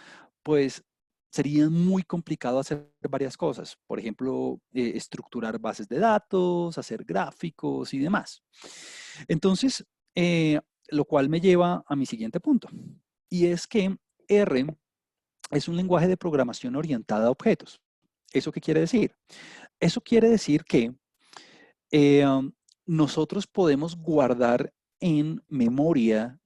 pues sería muy complicado hacer varias cosas. Por ejemplo, estructurar bases de datos, hacer gráficos y demás. Entonces, lo cual me lleva a mi siguiente punto. Y es que R es un lenguaje de programación orientada a objetos. ¿Eso qué quiere decir? Eso quiere decir que nosotros podemos guardar en memoria,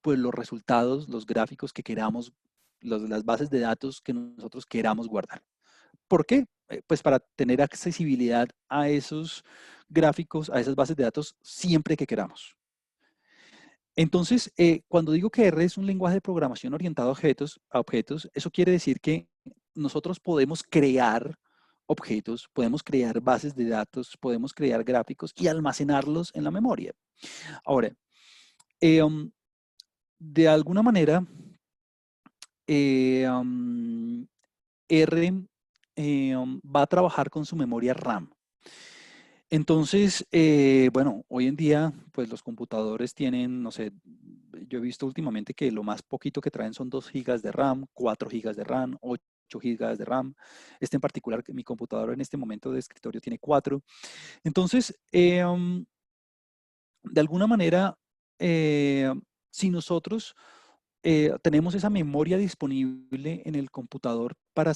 pues los resultados, los gráficos que queramos, las bases de datos que nosotros queramos guardar. ¿Por qué? Pues para tener accesibilidad a esos gráficos, a esas bases de datos siempre que queramos. Entonces, cuando digo que R es un lenguaje de programación orientado a objetos, eso quiere decir que nosotros podemos crear objetos, podemos crear bases de datos, podemos crear gráficos y almacenarlos en la memoria. Ahora, de alguna manera, R va a trabajar con su memoria RAM. Entonces, bueno, hoy en día, pues los computadores tienen, no sé, yo he visto últimamente que lo más poquito que traen son 2 gigas de RAM, 4 gigas de RAM, 8 gigas de RAM. Este en particular, mi computador en este momento de escritorio tiene 4. Entonces, de alguna manera, si nosotros tenemos esa memoria disponible en el computador para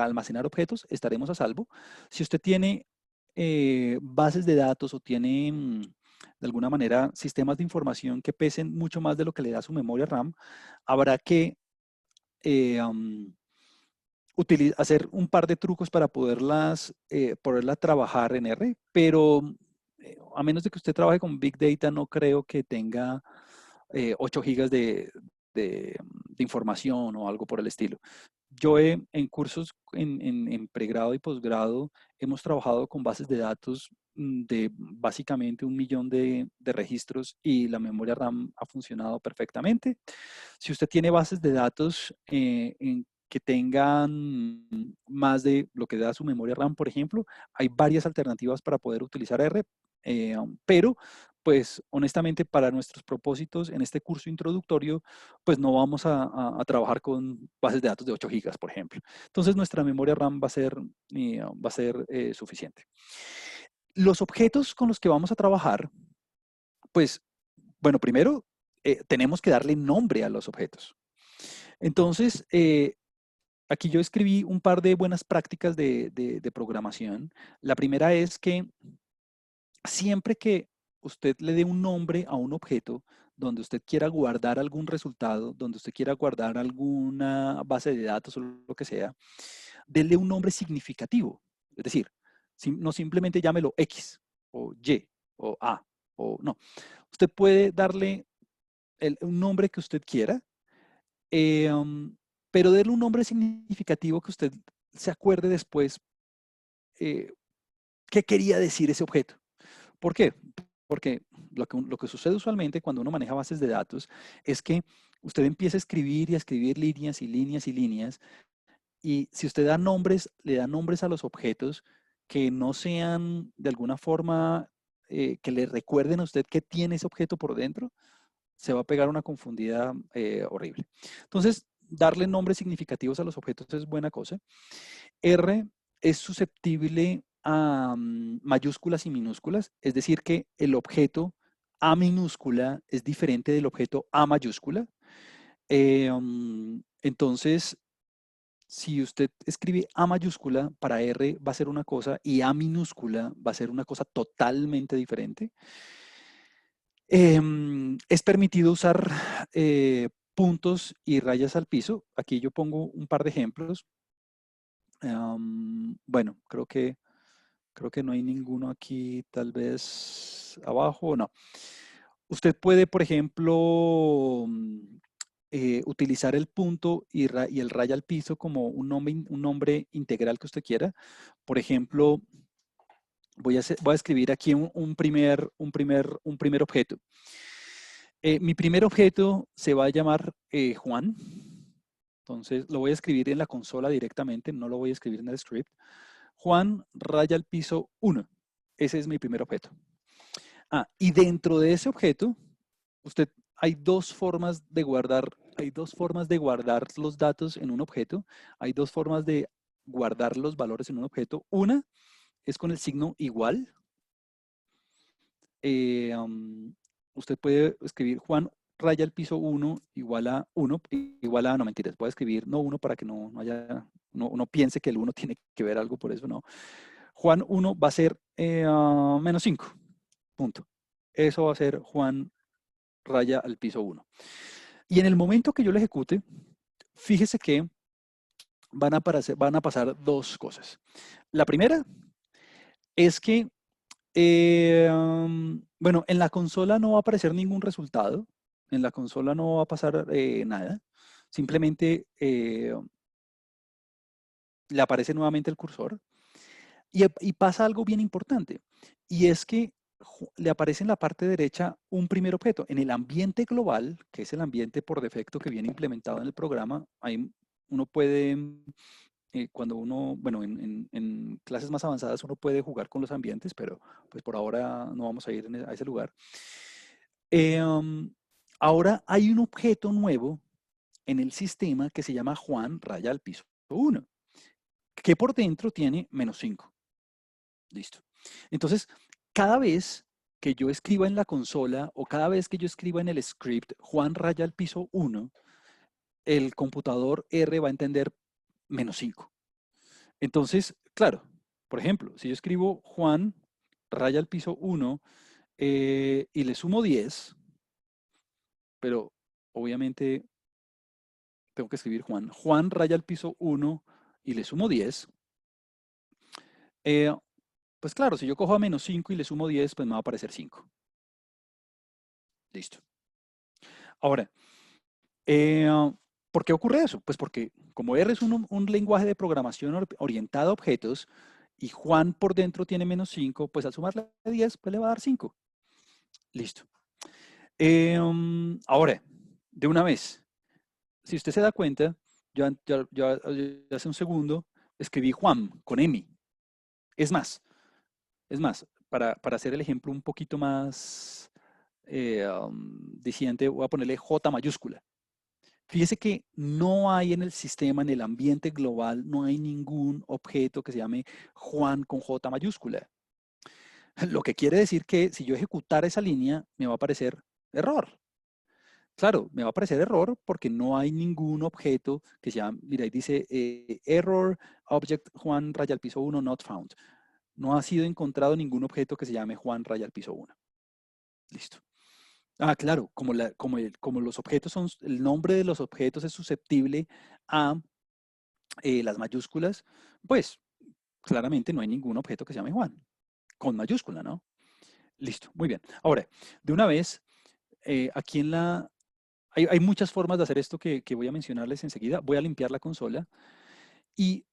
almacenar objetos, estaremos a salvo. Si usted tiene bases de datos o tiene de alguna manera sistemas de información que pesen mucho más de lo que le da su memoria RAM, habrá que eh, um, hacer un par de trucos para poderla trabajar en R, pero a menos de que usted trabaje con Big Data, no creo que tenga 8 gigas de información o algo por el estilo. Yo en cursos en pregrado y posgrado hemos trabajado con bases de datos de básicamente 1 millón de registros y la memoria RAM ha funcionado perfectamente. Si usted tiene bases de datos que tengan más de lo que da su memoria RAM, por ejemplo, hay varias alternativas para poder utilizar R, pero pues honestamente para nuestros propósitos en este curso introductorio, pues no vamos a trabajar con bases de datos de 8 gigas, por ejemplo. Entonces nuestra memoria RAM va a ser suficiente. Los objetos con los que vamos a trabajar, pues, bueno, primero tenemos que darle nombre a los objetos. Entonces, aquí yo escribí un par de buenas prácticas de programación. La primera es que siempre que usted le dé un nombre a un objeto donde usted quiera guardar algún resultado, donde usted quiera guardar alguna base de datos o lo que sea, denle un nombre significativo. Es decir, no simplemente llámelo X o Y o A o no. Usted puede darle un nombre que usted quiera, eh, um, pero denle un nombre significativo que usted se acuerde después eh, qué quería decir ese objeto. ¿Por qué? Porque lo que sucede usualmente cuando uno maneja bases de datos es que usted empieza a escribir y a escribir líneas y líneas y líneas, y si usted da nombres, le da nombres a los objetos que no sean de alguna forma que le recuerden a usted qué tiene ese objeto por dentro, se va a pegar una confundida horrible. Entonces, darle nombres significativos a los objetos es buena cosa. R es susceptible a mayúsculas y minúsculas, es decir, que el objeto A minúscula es diferente del objeto A mayúscula. Entonces, si usted escribe A mayúscula, para R va a ser una cosa y A minúscula va a ser una cosa totalmente diferente. Es permitido usar puntos y rayas al piso. Aquí yo pongo un par de ejemplos. Bueno, creo que no hay ninguno aquí, tal vez abajo, no. Usted puede, por ejemplo, utilizar el punto y el raya al piso como un nombre integral que usted quiera. Por ejemplo, voy a escribir aquí un primer objeto. Mi primer objeto se va a llamar Juan. Entonces lo voy a escribir en la consola directamente, no lo voy a escribir en el script. Juan raya al piso 1. Ese es mi primer objeto. Y dentro de ese objeto, hay dos formas de guardar los datos en un objeto. Hay dos formas de guardar los valores en un objeto. Una es con el signo igual. Usted puede escribir Juan raya al piso 1 igual a 1, no mentiras, voy a escribir no 1 para que no piense que el 1 tiene que ver algo por eso, no. Juan 1 va a ser menos 5, punto. Eso va a ser Juan raya al piso 1. Y en el momento que yo lo ejecute, fíjese que van a pasar dos cosas. La primera es que, bueno, en la consola no va a aparecer ningún resultado. En la consola no va a pasar nada. Simplemente le aparece nuevamente el cursor. Y pasa algo bien importante. Y es que le aparece en la parte derecha un primer objeto. En el ambiente global, que es el ambiente por defecto que viene implementado en el programa, uno puede, cuando uno, bueno, en clases más avanzadas uno puede jugar con los ambientes, pero pues por ahora no vamos a ir a ese lugar. Ahora hay un objeto nuevo en el sistema que se llama Juan raya al piso 1, que por dentro tiene menos 5. Listo. Entonces, cada vez que yo escriba en la consola o cada vez que yo escriba en el script Juan raya al piso 1, el computador R va a entender menos 5. Entonces, claro, por ejemplo, si yo escribo Juan raya al piso 1 y le sumo 10, pero obviamente tengo que escribir Juan raya al piso 1 y le sumo 10, pues claro, si yo cojo a menos 5 y le sumo 10, pues me va a aparecer 5. Listo. Ahora, ¿por qué ocurre eso? Pues porque como R es un lenguaje de programación orientado a objetos y Juan por dentro tiene menos 5, pues al sumarle 10, pues le va a dar 5. Listo. Ahora, de una vez, si usted se da cuenta, yo hace un segundo escribí Juan con M. Es más, para hacer el ejemplo un poquito más diciendo, voy a ponerle J mayúscula. Fíjese que no hay en el sistema, en el ambiente global, no hay ningún objeto que se llame Juan con J mayúscula. Lo que quiere decir que si yo ejecutara esa línea, me va a aparecer error. Claro, me va a aparecer error porque no hay ningún objeto que se llame, mira, ahí dice error object Juan raya al piso 1 not found. No ha sido encontrado ningún objeto que se llame Juan raya al piso 1. Listo. Ah, claro, como los objetos son, el nombre de los objetos es susceptible a las mayúsculas, pues claramente no hay ningún objeto que se llame Juan, con mayúscula, ¿no? Listo, muy bien. Ahora, de una vez, aquí en la... Hay muchas formas de hacer esto que voy a mencionarles enseguida. Voy a limpiar la consola y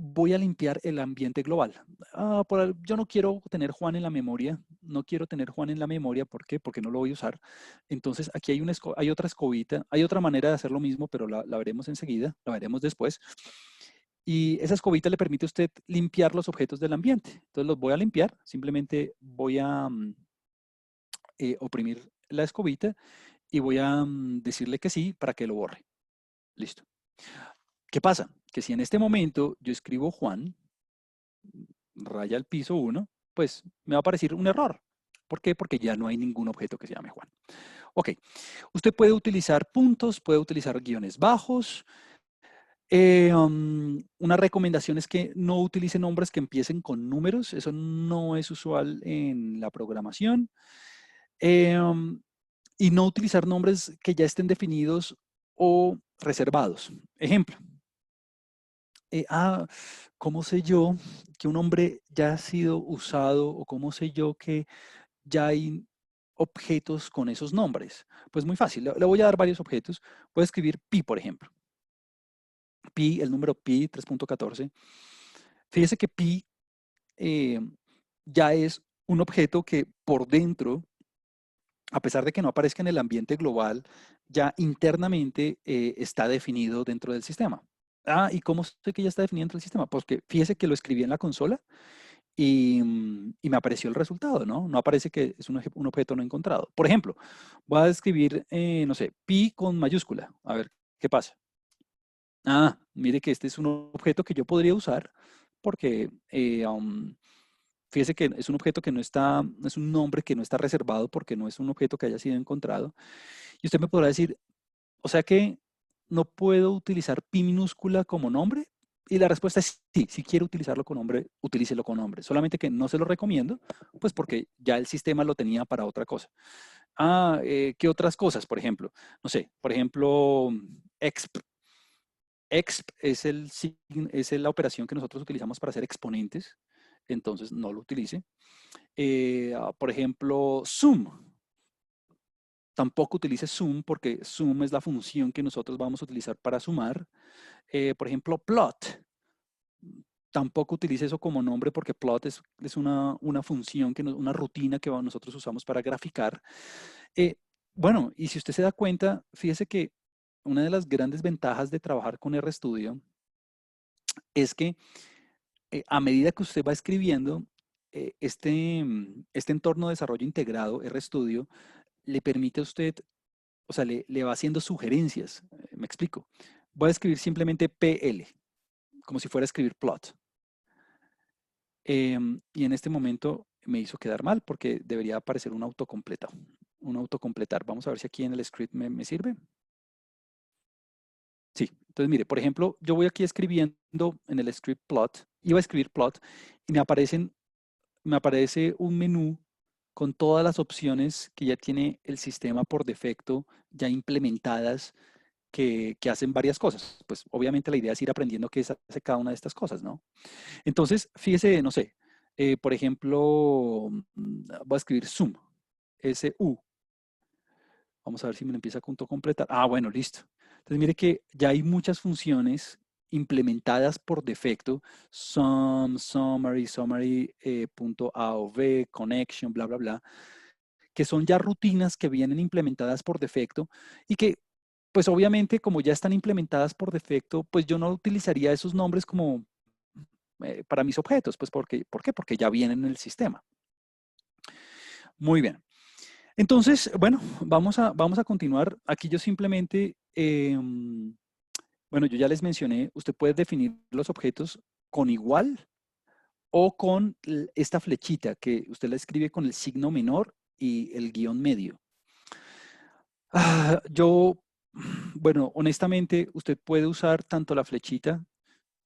voy a limpiar el ambiente global. Yo no quiero tener Juan en la memoria, no quiero tener Juan en la memoria, ¿por qué? Porque no lo voy a usar. Entonces, aquí hay otra escobita, hay otra manera de hacer lo mismo, pero la veremos enseguida, la veremos después. Y esa escobita le permite a usted limpiar los objetos del ambiente. Entonces, los voy a limpiar, simplemente voy a oprimir la escobita y voy a decirle que sí para que lo borre. Listo. ¿Qué pasa? Que si en este momento yo escribo Juan, raya al piso 1, pues me va a aparecer un error. ¿Por qué? Porque ya no hay ningún objeto que se llame Juan. Ok, usted puede utilizar puntos, puede utilizar guiones bajos. Una recomendación es que no utilice nombres que empiecen con números. Eso no es usual en la programación. Y no utilizar nombres que ya estén definidos o reservados. Ejemplo, eh, ah, ¿cómo sé yo que un nombre ya ha sido usado o cómo sé yo que ya hay objetos con esos nombres? Pues muy fácil, le voy a dar varios objetos. Voy a escribir pi, por ejemplo. Pi, el número pi 3.14. Fíjese que pi eh, ya es un objeto que por dentro, a pesar de que no aparezca en el ambiente global, ya internamente está definido dentro del sistema. ¿Y cómo sé que ya está definido dentro del sistema? Pues que fíjese que lo escribí en la consola y me apareció el resultado, ¿no? No aparece que es un objeto no encontrado. Por ejemplo, voy a escribir, no sé, pi con mayúscula. A ver, ¿qué pasa? Mire que este es un objeto que yo podría usar porque fíjese que es un objeto que no está, es un nombre que no está reservado porque no es un objeto que haya sido encontrado. Y usted me podrá decir, o sea que no puedo utilizar pi minúscula como nombre. Y la respuesta es sí, si quiere utilizarlo con nombre, utilícelo con nombre. Solamente que no se lo recomiendo, pues porque ya el sistema lo tenía para otra cosa. ¿Qué otras cosas? Por ejemplo, no sé, por ejemplo, exp. Exp es la operación que nosotros utilizamos para hacer exponentes, entonces no lo utilice. Por ejemplo, sum. Tampoco utilice sum porque sum es la función que nosotros vamos a utilizar para sumar. Por ejemplo, plot. Tampoco utilice eso como nombre porque plot es una función, una rutina que nosotros usamos para graficar. Bueno, y si usted se da cuenta, fíjese que una de las grandes ventajas de trabajar con RStudio es que a medida que usted va escribiendo, este entorno de desarrollo integrado, RStudio, le permite a usted, o sea, le va haciendo sugerencias. Me explico. Voy a escribir simplemente PL, como si fuera a escribir plot. Y en este momento me hizo quedar mal porque debería aparecer un autocompletado. Un autocompletar. Vamos a ver si aquí en el script me sirve. Sí, entonces mire, por ejemplo, yo voy aquí escribiendo en el script plot, iba a escribir plot y me aparece un menú con todas las opciones que ya tiene el sistema por defecto, ya implementadas, que hacen varias cosas. Pues obviamente la idea es ir aprendiendo qué hace cada una de estas cosas, ¿no? Entonces, fíjese, no sé, por ejemplo, voy a escribir sum, S-U. Vamos a ver si me lo empieza a completar. Bueno, listo. Entonces, mire que ya hay muchas funciones implementadas por defecto, sum, summary, punto A o B, connection, bla, bla, bla, que son ya rutinas que vienen implementadas por defecto y que, pues obviamente, como ya están implementadas por defecto, pues yo no utilizaría esos nombres como para mis objetos, pues ¿por qué? Porque ya vienen en el sistema. Muy bien. Entonces, bueno, vamos a continuar. Aquí yo simplemente, bueno, yo ya les mencioné, usted puede definir los objetos con igual o con esta flechita que usted la escribe con el signo menor y el guión medio. Yo, bueno, honestamente, usted puede usar tanto la flechita,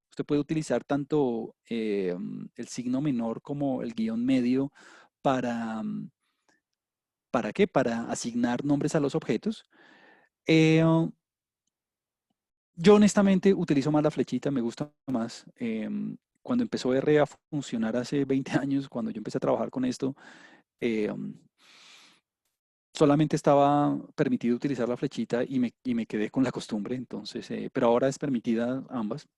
usted puede utilizar tanto el signo menor como el guión medio para, ¿para qué? Para asignar nombres a los objetos. Eh, yo honestamente utilizo más la flechita, me gusta más. Cuando empezó R a funcionar hace 20 años, cuando yo empecé a trabajar con esto, em, solamente estaba permitido utilizar la flechita y me quedé con la costumbre, entonces, pero ahora es permitida ambas.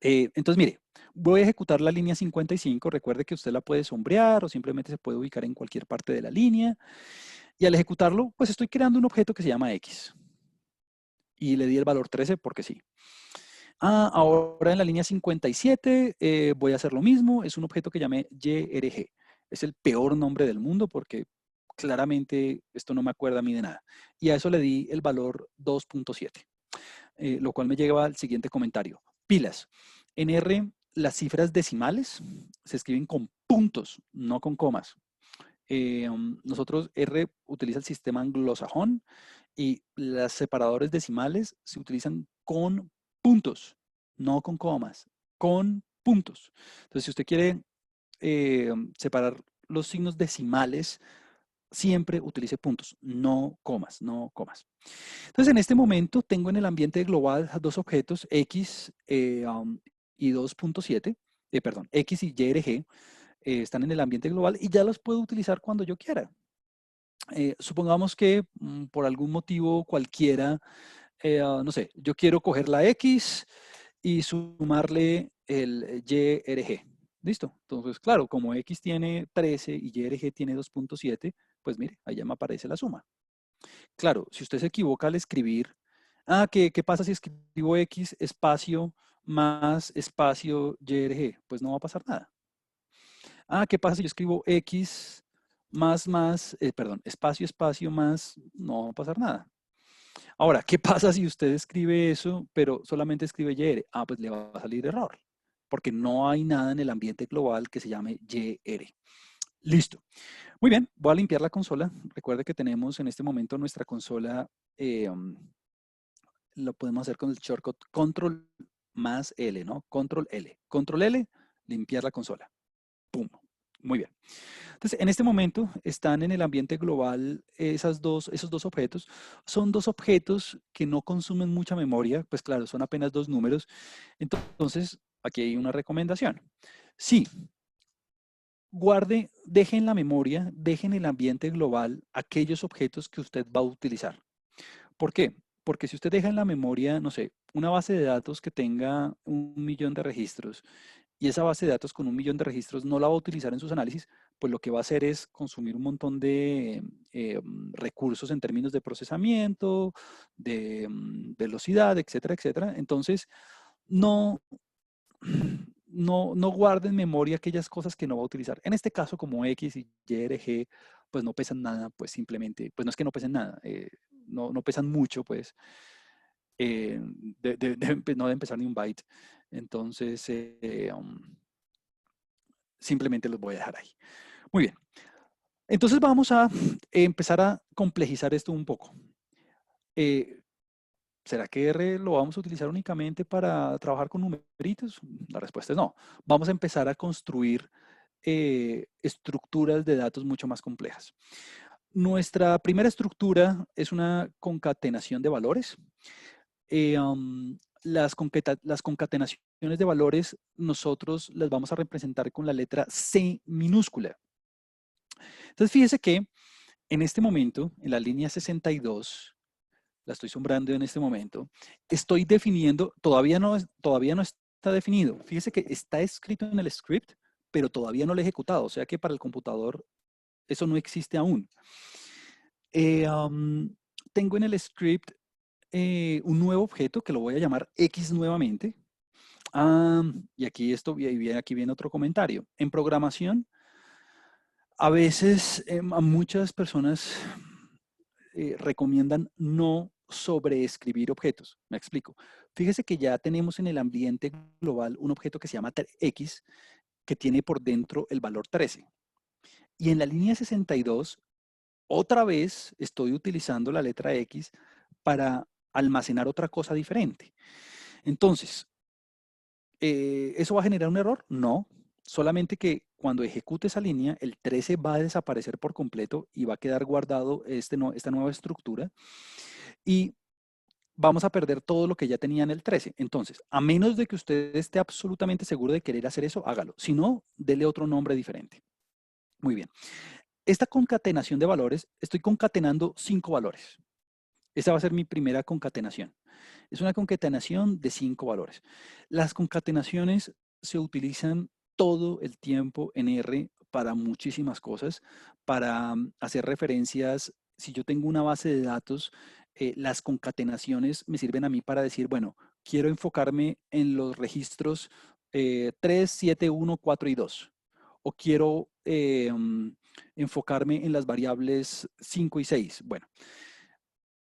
Entonces, mire, voy a ejecutar la línea 55. Recuerde que usted la puede sombrear o simplemente se puede ubicar en cualquier parte de la línea. Y al ejecutarlo, pues estoy creando un objeto que se llama X. Y le di el valor 13 porque sí. Ahora en la línea 57 voy a hacer lo mismo. Es un objeto que llamé YRG. Es el peor nombre del mundo porque claramente esto no me acuerda a mí de nada. Y a eso le di el valor 2.7, lo cual me lleva al siguiente comentario. Pilas. En R, las cifras decimales se escriben con puntos, no con comas. Nosotros R utiliza el sistema anglosajón y los separadores decimales se utilizan con puntos, no con comas, con puntos. Entonces, si usted quiere separar los signos decimales, siempre utilice puntos, no comas, no comas. Entonces, en este momento tengo en el ambiente global dos objetos, X y 2.7, perdón, X y YRG, están en el ambiente global y ya los puedo utilizar cuando yo quiera. Supongamos que por algún motivo cualquiera, no sé, yo quiero coger la X y sumarle el YRG. ¿Listo? Entonces, claro, como X tiene 13 y YRG tiene 2.7, pues mire, ahí ya me aparece la suma. Claro, si usted se equivoca al escribir, ¿qué pasa si escribo X espacio más espacio YRG? Pues no va a pasar nada. ¿Qué pasa si yo escribo X perdón, espacio, espacio más? No va a pasar nada. Ahora, ¿qué pasa si usted escribe eso, pero solamente escribe YR? Pues le va a salir error, porque no hay nada en el ambiente global que se llame YR. Listo. Muy bien, voy a limpiar la consola. Recuerde que tenemos en este momento nuestra consola, lo podemos hacer con el shortcut Control más L, ¿no? Control L. Control L, limpiar la consola. Pum. Muy bien. Entonces, en este momento están en el ambiente global esos dos objetos. Son dos objetos que no consumen mucha memoria, pues claro, son apenas dos números. Entonces, aquí hay una recomendación. Sí, deje en la memoria, deje en el ambiente global aquellos objetos que usted va a utilizar. ¿Por qué? Porque si usted deja en la memoria, no sé, una base de datos que tenga 1.000.000 de registros y esa base de datos con 1.000.000 de registros no la va a utilizar en sus análisis, pues lo que va a hacer es consumir un montón de recursos en términos de procesamiento, de velocidad, etcétera, etcétera. Entonces, no, no guarde en memoria aquellas cosas que no va a utilizar. En este caso, como X y YRG, pues no pesan nada, pues simplemente, pues no es que no pesen nada, no pesan mucho, pues no deben pesar ni un byte. Entonces, simplemente los voy a dejar ahí. Muy bien. Entonces vamos a empezar a complejizar esto un poco. ¿Será que R lo vamos a utilizar únicamente para trabajar con numeritos? La respuesta es no. Vamos a empezar a construir estructuras de datos mucho más complejas. Nuestra primera estructura es una concatenación de valores. Las concatenaciones de valores nosotros las vamos a representar con la letra C minúscula. Entonces fíjese que en este momento, en la línea 62, la estoy sombrando en este momento, estoy definiendo, todavía no está definido. Fíjese que está escrito en el script, pero todavía no lo he ejecutado, o sea que para el computador eso no existe aún. Tengo en el script un nuevo objeto que lo voy a llamar X nuevamente. Y aquí viene otro comentario. En programación, A veces a muchas personas recomiendan no sobreescribir objetos. Me explico. Fíjese que ya tenemos en el ambiente global un objeto que se llama X, que tiene por dentro el valor 13. Y en la línea 62, otra vez estoy utilizando la letra X para almacenar otra cosa diferente. Entonces, ¿eso va a generar un error? No, solamente que cuando ejecute esa línea, el 13 va a desaparecer por completo y va a quedar guardado esta nueva estructura y vamos a perder todo lo que ya tenía en el 13. Entonces, a menos de que usted esté absolutamente seguro de querer hacer eso, hágalo. Si no, dele otro nombre diferente. Muy bien. Esta concatenación de valores, estoy concatenando 5 valores. Esta va a ser mi primera concatenación. Es una concatenación de 5 valores. Las concatenaciones se utilizan todo el tiempo en R para muchísimas cosas, para hacer referencias. Si yo tengo una base de datos, las concatenaciones me sirven a mí para decir, bueno, quiero enfocarme en los registros 3, 7, 1, 4 y 2. O quiero enfocarme en las variables 5 y 6. Bueno,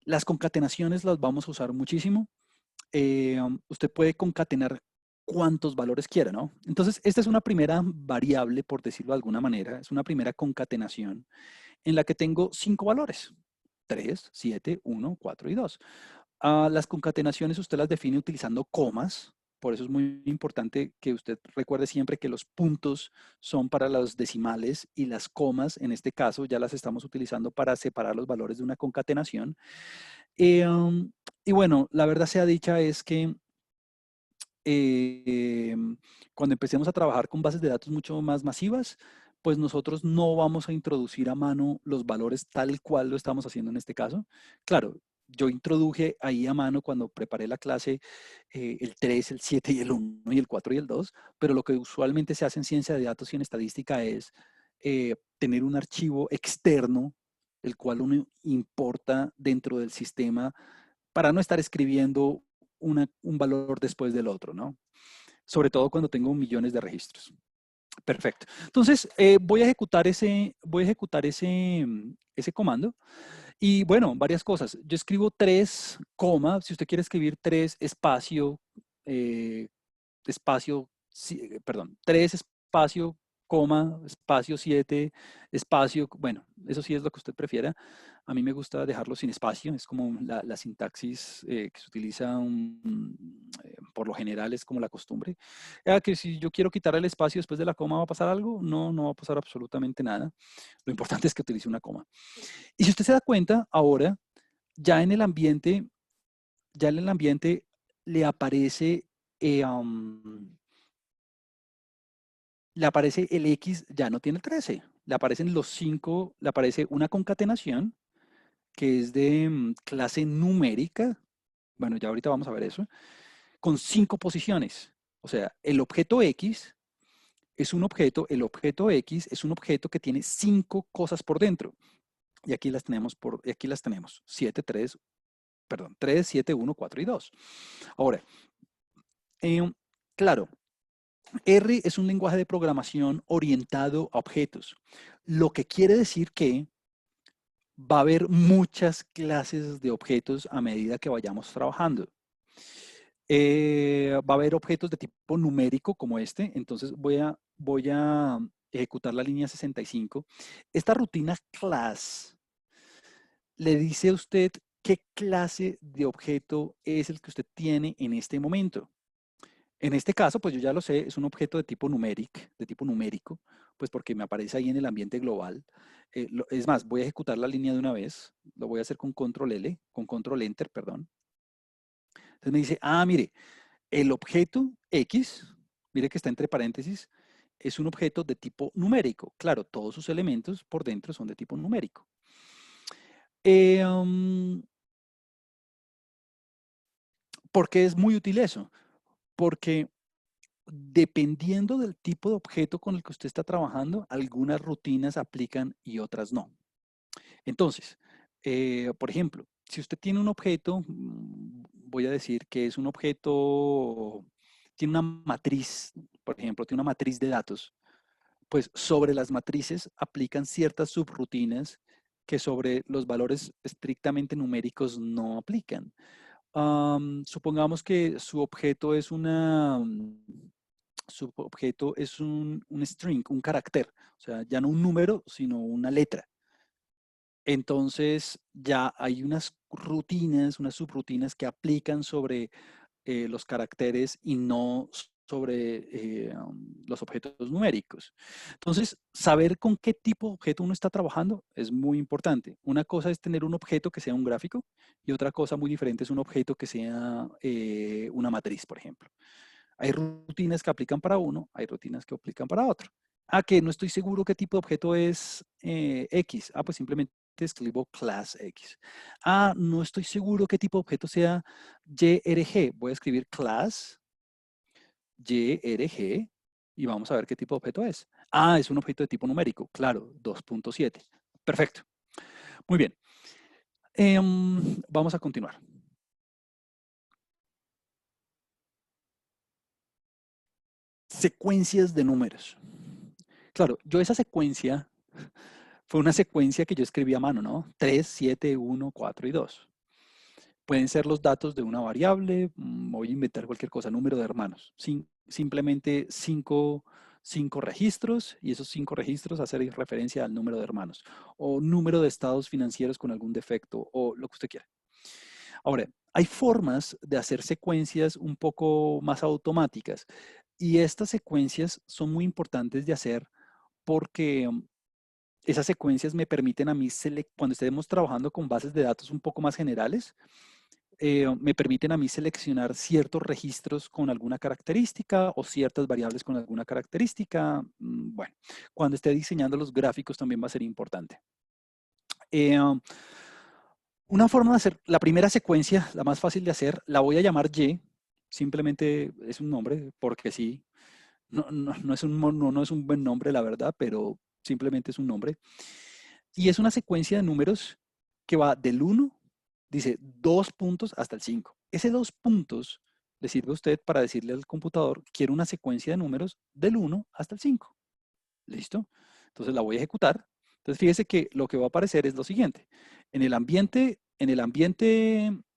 las concatenaciones las vamos a usar muchísimo. Usted puede concatenar cuantos valores quiera, ¿no? Entonces, esta es una primera variable, por decirlo de alguna manera, es una primera concatenación en la que tengo 5 valores, 3, 7, 1, 4 y 2. Las concatenaciones usted las define utilizando comas, por eso es muy importante que usted recuerde siempre que los puntos son para los decimales y las comas, en este caso, ya las estamos utilizando para separar los valores de una concatenación. Eh, um, y bueno, la verdad sea dicha es que eh, cuando empecemos a trabajar con bases de datos mucho más masivas, pues nosotros no vamos a introducir a mano los valores tal cual lo estamos haciendo en este caso. Claro, yo introduje ahí a mano cuando preparé la clase el 3, el 7 y el 1 y el 4 y el 2, pero lo que usualmente se hace en ciencia de datos y en estadística es tener un archivo externo, el cual uno importa dentro del sistema para no estar escribiendo un valor después del otro, ¿no? Sobre todo cuando tengo millones de registros. Perfecto. Entonces, voy a ejecutar ese comando. Y bueno, varias cosas. Yo escribo 3, coma, si usted quiere escribir 3 espacio, eh, espacio, perdón, 3 espacio, coma, espacio 7, espacio, bueno, eso sí es lo que usted prefiera. A mí me gusta dejarlo sin espacio, es como la sintaxis que se utiliza por lo general, es como la costumbre. Que si yo quiero quitar el espacio después de la coma, ¿va a pasar algo? No, no va a pasar absolutamente nada. Lo importante es que utilice una coma. Y si usted se da cuenta, ahora, ya en el ambiente, ya en el ambiente le aparece eh, um, le aparece el X, ya no tiene 13. Le aparecen los 5, le aparece una concatenación que es de clase numérica. Bueno, ya ahorita vamos a ver eso. Con 5 posiciones. O sea, el objeto X es un objeto, el objeto X es un objeto que tiene 5 cosas por dentro. Y aquí las tenemos, aquí las tenemos. 7, 3, perdón, 3, 7, 1, 4 y 2. Ahora, claro, R es un lenguaje de programación orientado a objetos, lo que quiere decir que va a haber muchas clases de objetos a medida que vayamos trabajando. Va a haber objetos de tipo numérico como este, entonces voy a ejecutar la línea 65. Esta rutina class le dice a usted qué clase de objeto es el que usted tiene en este momento. En este caso, pues yo ya lo sé, es un objeto de tipo numérico, pues porque me aparece ahí en el ambiente global. Es más, voy a ejecutar la línea de una vez, lo voy a hacer con control L, con control Enter, perdón. Entonces me dice, mire, el objeto X, mire que está entre paréntesis, es un objeto de tipo numérico. Claro, todos sus elementos por dentro son de tipo numérico. ¿Por qué es muy útil eso? Porque dependiendo del tipo de objeto con el que usted está trabajando, algunas rutinas aplican y otras no. Entonces, por ejemplo, si usted tiene un objeto, voy a decir que es un objeto, tiene una matriz, por ejemplo, tiene una matriz de datos, pues sobre las matrices aplican ciertas subrutinas que sobre los valores estrictamente numéricos no aplican. Supongamos que su objeto es un string, un carácter, o sea, ya no un número, sino una letra. Entonces ya hay unas rutinas, unas subrutinas que aplican sobre los caracteres y no sobre los objetos numéricos. Entonces, saber con qué tipo de objeto uno está trabajando es muy importante. Una cosa es tener un objeto que sea un gráfico y otra cosa muy diferente es un objeto que sea una matriz, por ejemplo. Hay rutinas que aplican para uno, hay rutinas que aplican para otro. Que no estoy seguro qué tipo de objeto es X. Pues simplemente escribo class X. No estoy seguro qué tipo de objeto sea YRG. Voy a escribir class YRG y vamos a ver qué tipo de objeto es. Es un objeto de tipo numérico. Claro, 2.7. Perfecto. Muy bien. Vamos a continuar. Secuencias de números. Claro, yo esa secuencia fue una secuencia que yo escribí a mano, ¿no? 3, 7, 1, 4 y 2. Pueden ser los datos de una variable, voy a inventar cualquier cosa, número de hermanos. Simplemente cinco registros y esos 5 registros hacer referencia al número de hermanos. O número de estados financieros con algún defecto o lo que usted quiera. Ahora, hay formas de hacer secuencias un poco más automáticas y estas secuencias son muy importantes de hacer porque esas secuencias me permiten a mí, cuando estemos trabajando con bases de datos un poco más generales, me permiten a mí seleccionar ciertos registros con alguna característica o ciertas variables con alguna característica. Bueno, cuando esté diseñando los gráficos también va a ser importante. Una forma de hacer, la primera secuencia, la más fácil de hacer, la voy a llamar Y, simplemente es un nombre, porque sí, no es un buen nombre, la verdad, pero simplemente es un nombre. Y es una secuencia de números que va del 1, dice 2 puntos hasta el 5. Ese 2 puntos le sirve a usted para decirle al computador, quiero una secuencia de números del 1 hasta el 5. ¿Listo? Entonces la voy a ejecutar. Entonces fíjese que lo que va a aparecer es lo siguiente. En el ambiente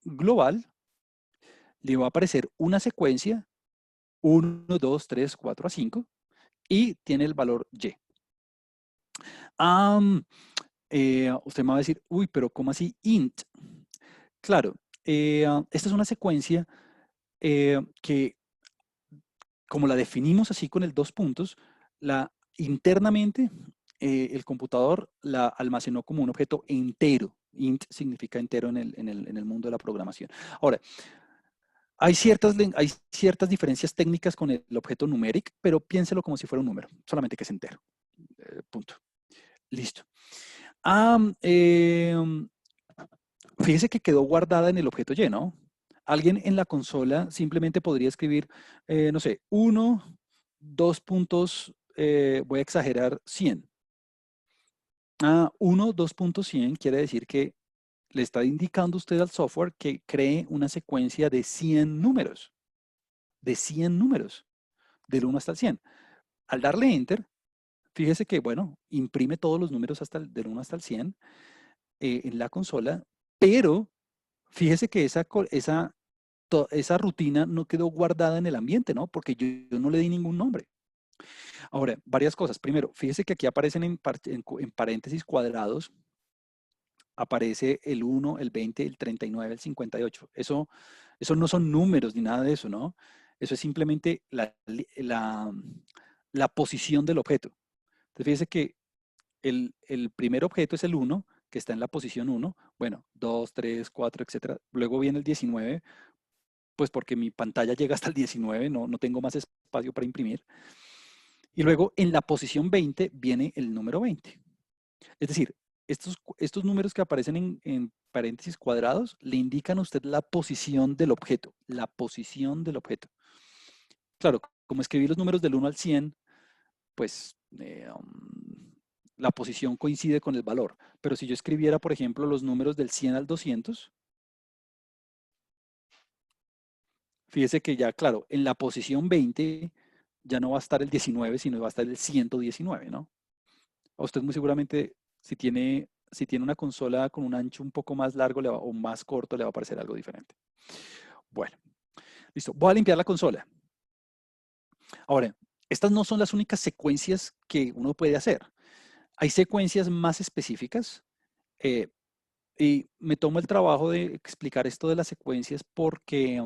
global, le va a aparecer una secuencia 1, 2, 3, 4 a 5 y tiene el valor Y. Usted me va a decir, uy, pero ¿cómo así int? Claro, esta es una secuencia que, como la definimos así con el 2 puntos, internamente el computador la almacenó como un objeto entero. Int significa entero en el mundo de la programación. Ahora, hay ciertas diferencias técnicas con el objeto numeric, pero piénselo como si fuera un número, solamente que es entero. Punto. Listo. Fíjese que quedó guardada en el objeto Y, ¿no? Alguien en la consola simplemente podría escribir, no sé, 1, 2 puntos, voy a exagerar, 100. 1, 2.100 quiere decir que le está indicando usted al software que cree una secuencia de 100 números, del 1 hasta el 100. Al darle Enter, fíjese que, bueno, imprime todos los números del 1 hasta el 100 en la consola, pero fíjese que esa rutina no quedó guardada en el ambiente, ¿no? Porque yo no le di ningún nombre. Ahora, varias cosas. Primero, fíjese que aquí aparecen en paréntesis cuadrados, aparece el 1, el 20, el 39, el 58. Eso no son números ni nada de eso, ¿no? Eso es simplemente la posición del objeto. Entonces, fíjese que el primer objeto es el 1, que está en la posición 1. Bueno, 2, 3, 4, etcétera. Luego viene el 19, pues porque mi pantalla llega hasta el 19, no tengo más espacio para imprimir. Y luego en la posición 20 viene el número 20. Es decir, estos números que aparecen en paréntesis cuadrados le indican a usted la posición del objeto, la posición del objeto. Claro, como escribí los números del 1 al 100, pues la posición coincide con el valor. Pero si yo escribiera, por ejemplo, los números del 100 al 200, fíjese que ya, claro, en la posición 20 ya no va a estar el 19, sino va a estar el 119, ¿no? A usted muy seguramente, si tiene una consola con un ancho un poco más largo o más corto, le va a parecer algo diferente. Bueno, listo. Voy a limpiar la consola. Ahora, estas no son las únicas secuencias que uno puede hacer. Hay secuencias más específicas eh, y me tomo el trabajo de explicar esto de las secuencias porque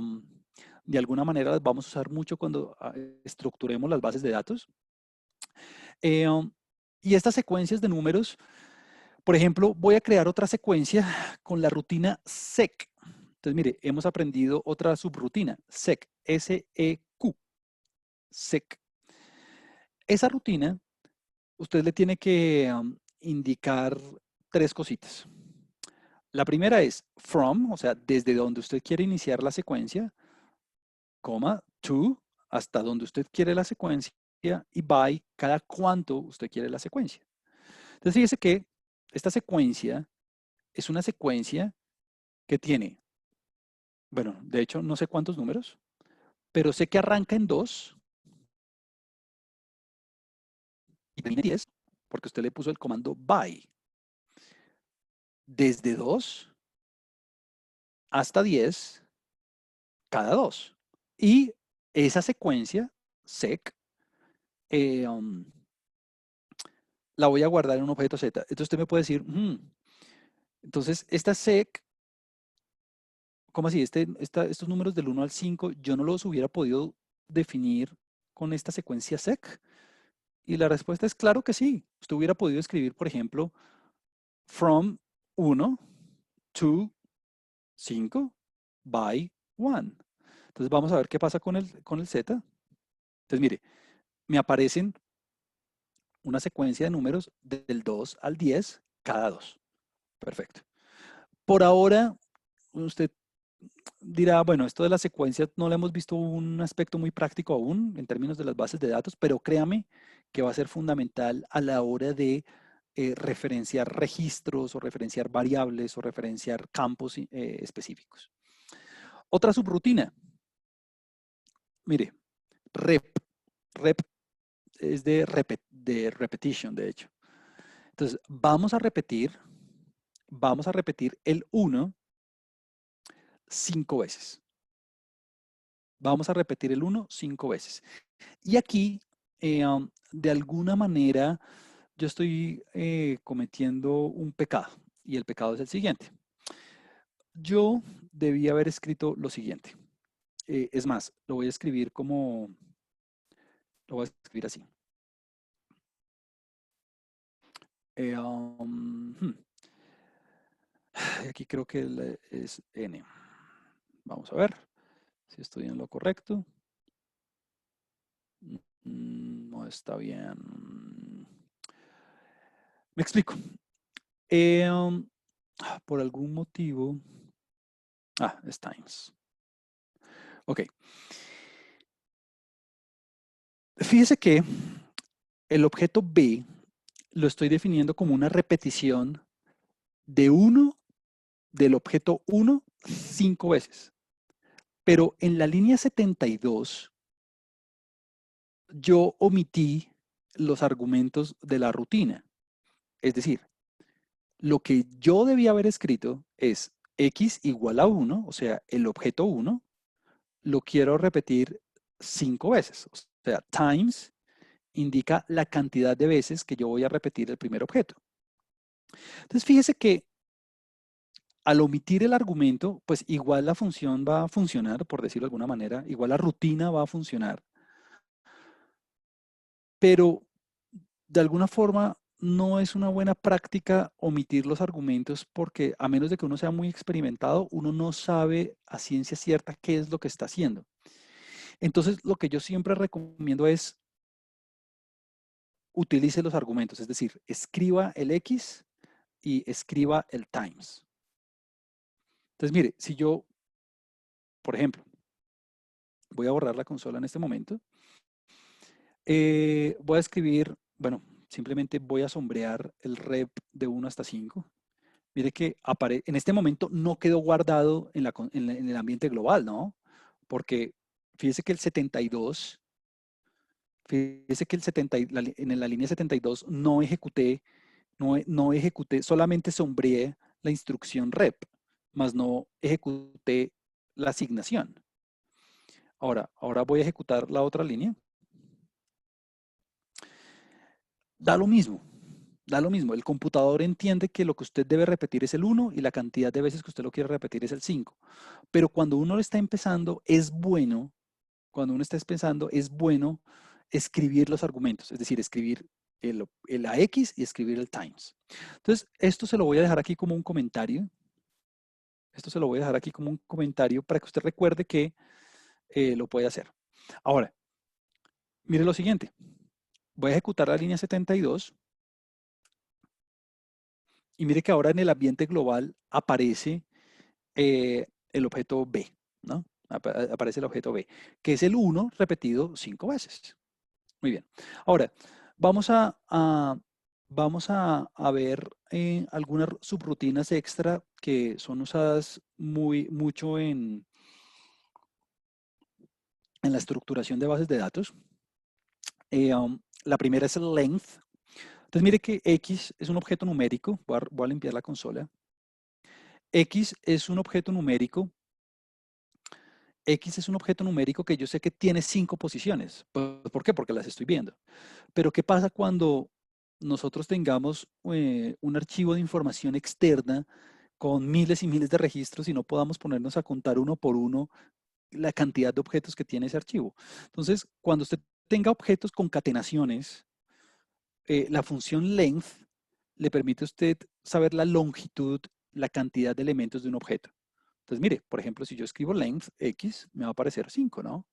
de alguna manera las vamos a usar mucho cuando estructuremos las bases de datos. Eh, um, y estas secuencias de números, por ejemplo, voy a crear otra secuencia con la rutina sec. Entonces, mire, hemos aprendido otra subrutina, sec, S-E-Q, sec. Esa rutina, usted le tiene que indicar tres cositas. La primera es from, o sea, desde donde usted quiere iniciar la secuencia, coma, to, hasta donde usted quiere la secuencia, y by, cada cuánto usted quiere la secuencia. Entonces, fíjese que esta secuencia es una secuencia que tiene, bueno, de hecho, no sé cuántos números, pero sé que arranca en 2 y termina en 10, porque usted le puso el comando by. Desde 2 hasta 10, cada 2. Y esa secuencia, sec, eh, um, la voy a guardar en un objeto Z. Entonces usted me puede decir, entonces esta sec, ¿cómo así? Estos números del 1 al 5, yo no los hubiera podido definir con esta secuencia sec. Y la respuesta es claro que sí. Usted hubiera podido escribir, por ejemplo, from 1 to 5 by 1. Entonces vamos a ver qué pasa con el Z. Entonces mire, me aparecen una secuencia de números del 2 al 10 cada 2. Perfecto. Por ahora, usted dirá, bueno, esto de las secuencias no le hemos visto un aspecto muy práctico aún en términos de las bases de datos, pero créame que va a ser fundamental a la hora de referenciar registros o referenciar variables o referenciar campos específicos. Otra subrutina, mire, rep es de repetition, de hecho. Entonces, vamos a repetir el 1 5 veces. Vamos a repetir el 1 5 veces. Y aquí, de alguna manera, yo estoy cometiendo un pecado. Y el pecado es el siguiente. Yo debí haber escrito lo siguiente. Es más, lo voy a escribir lo voy a escribir así. Aquí creo que es N. Vamos a ver si estoy en lo correcto. No está bien. Me explico. Por algún motivo. Es times. Ok. Fíjese que el objeto B lo estoy definiendo como una repetición de 1 del objeto 1 5 veces. Pero en la línea 72 yo omití los argumentos de la rutina. Es decir, lo que yo debía haber escrito es x igual a 1, o sea, el objeto 1, lo quiero repetir 5 veces. O sea, times indica la cantidad de veces que yo voy a repetir el primer objeto. Entonces, fíjese que al omitir el argumento, pues igual la función va a funcionar, por decirlo de alguna manera, igual la rutina va a funcionar, pero de alguna forma no es una buena práctica omitir los argumentos porque a menos de que uno sea muy experimentado, uno no sabe a ciencia cierta qué es lo que está haciendo. Entonces, lo que yo siempre recomiendo es utilice los argumentos, es decir, escriba el X y escriba el times. Entonces, mire, si yo, por ejemplo, voy a borrar la consola en este momento, voy a escribir, bueno, simplemente voy a sombrear el rep de 1 hasta 5. Mire que en este momento no quedó guardado en el ambiente global, ¿no? Porque fíjese que el 72 Fíjese que en la línea 72 no ejecuté, no ejecuté, solamente sombreé la instrucción rep, más no ejecuté la asignación. Ahora voy a ejecutar la otra línea. Da lo mismo, da lo mismo. El computador entiende que lo que usted debe repetir es el 1 y la cantidad de veces que usted lo quiere repetir es el 5. Pero cuando uno está empezando, es bueno, cuando uno está empezando, es bueno escribir los argumentos, es decir, escribir el AX y escribir el times. Entonces, esto se lo voy a dejar aquí como un comentario. Esto se lo voy a dejar aquí como un comentario para que usted recuerde que lo puede hacer. Ahora, mire lo siguiente. Voy a ejecutar la línea 72 y mire que ahora en el ambiente global aparece el objeto B, ¿no? Aparece el objeto B, que es el 1 repetido 5 veces. Muy bien. Ahora, vamos a ver algunas subrutinas extra que son usadas mucho en la estructuración de bases de datos. La primera es el length. Entonces, mire que X es un objeto numérico. Voy a limpiar la consola. X es un objeto numérico. X es un objeto numérico que yo sé que tiene 5 posiciones. ¿Por qué? Porque las estoy viendo. Pero ¿qué pasa cuando nosotros tengamos un archivo de información externa con miles y miles de registros y no podamos ponernos a contar uno por uno la cantidad de objetos que tiene ese archivo? Entonces, cuando usted tenga objetos concatenaciones, la función length le permite a usted saber la longitud, la cantidad de elementos de un objeto. Entonces, mire, por ejemplo, si yo escribo length X, me va a aparecer 5, ¿no?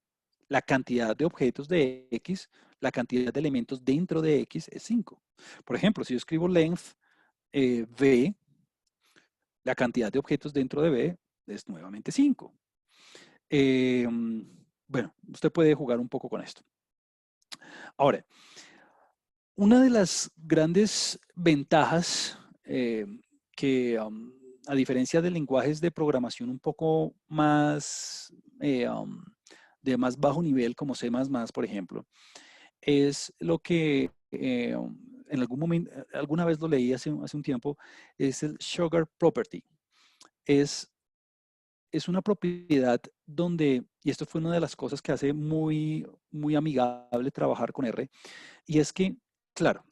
La cantidad de objetos de X, la cantidad de elementos dentro de X es 5. Por ejemplo, si yo escribo length V, la cantidad de objetos dentro de V es nuevamente 5. Bueno, usted puede jugar un poco con esto. Ahora, una de las grandes ventajas que, a diferencia de lenguajes de programación un poco más de más bajo nivel, como C++, por ejemplo, es lo que en algún momento, alguna vez lo leí hace un tiempo, es el sugar property. Es una propiedad donde, y esto fue una de las cosas que hace muy amigable trabajar con R, y es que, claro,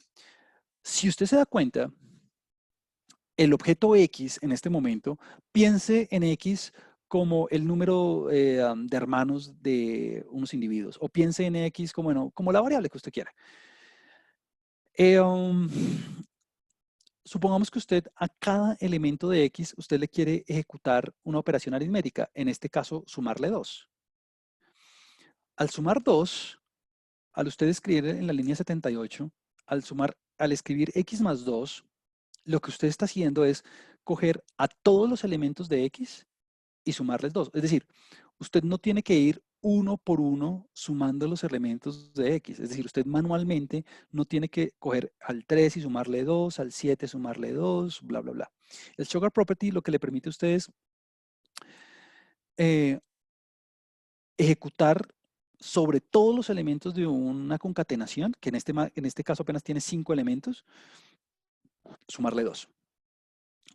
si usted se da cuenta, el objeto X en este momento, piense en X como el número de hermanos de unos individuos, o piense en X como, bueno, como la variable que usted quiera. Supongamos que usted a cada elemento de X, usted le quiere ejecutar una operación aritmética, en este caso, sumarle 2. Al sumar 2, al usted escribir en la línea 78, al escribir X más 2, lo que usted está haciendo es coger a todos los elementos de X y sumarles 2. Es decir, usted no tiene que ir uno por uno sumando los elementos de X. Es decir, usted manualmente no tiene que coger al 3 y sumarle 2, al 7 sumarle 2, bla, bla, bla. El sugar property lo que le permite a usted es ejecutar sobre todos los elementos de una concatenación, que en este caso apenas tiene 5 elementos, sumarle 2.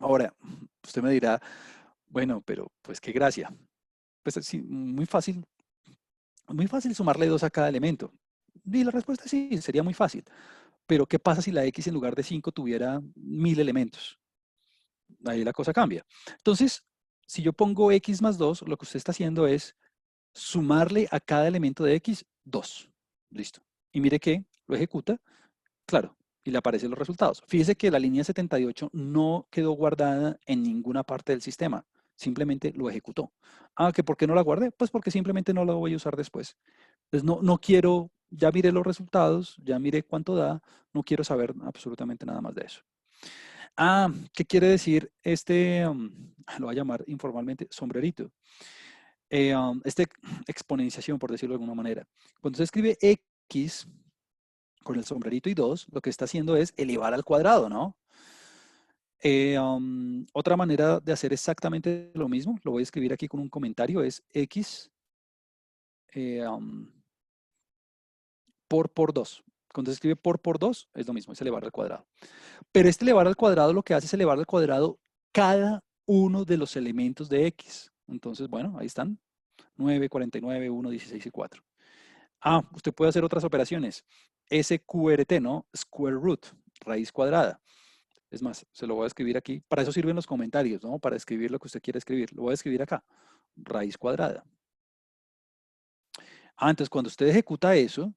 Ahora, usted me dirá, bueno, pero pues qué gracia. Pues sí, muy fácil sumarle 2 a cada elemento. Y la respuesta es sí, sería muy fácil. Pero ¿qué pasa si la X en lugar de 5 tuviera 1000 elementos? Ahí la cosa cambia. Entonces, si yo pongo X más 2, lo que usted está haciendo es sumarle a cada elemento de X 2. Listo. Y mire que lo ejecuta, claro, y le aparecen los resultados. Fíjese que la línea 78 no quedó guardada en ninguna parte del sistema, simplemente lo ejecutó. Ah, ¿que por qué no la guardé? Pues porque simplemente no la voy a usar después. Entonces no quiero, ya miré los resultados, ya miré cuánto da, no quiero saber absolutamente nada más de eso. Ah, ¿qué quiere decir lo voy a llamar informalmente, sombrerito? Exponenciación, por decirlo de alguna manera. Cuando se escribe X con el sombrerito y 2, lo que está haciendo es elevar al cuadrado, ¿no? Otra manera de hacer exactamente lo mismo, lo voy a escribir aquí con un comentario, es X por 2. Cuando se escribe por 2, es lo mismo, es elevar al cuadrado. Pero este elevar al cuadrado lo que hace es elevar al cuadrado cada uno de los elementos de x. Entonces, bueno, ahí están. 9, 49, 1, 16 y 4. Ah, usted puede hacer otras operaciones. SQRT, ¿no? Square root, raíz cuadrada. Es más, se lo voy a escribir aquí. Para eso sirven los comentarios, ¿no? Para escribir lo que usted quiere escribir. Lo voy a escribir acá. Raíz cuadrada. Ah, entonces cuando usted ejecuta eso,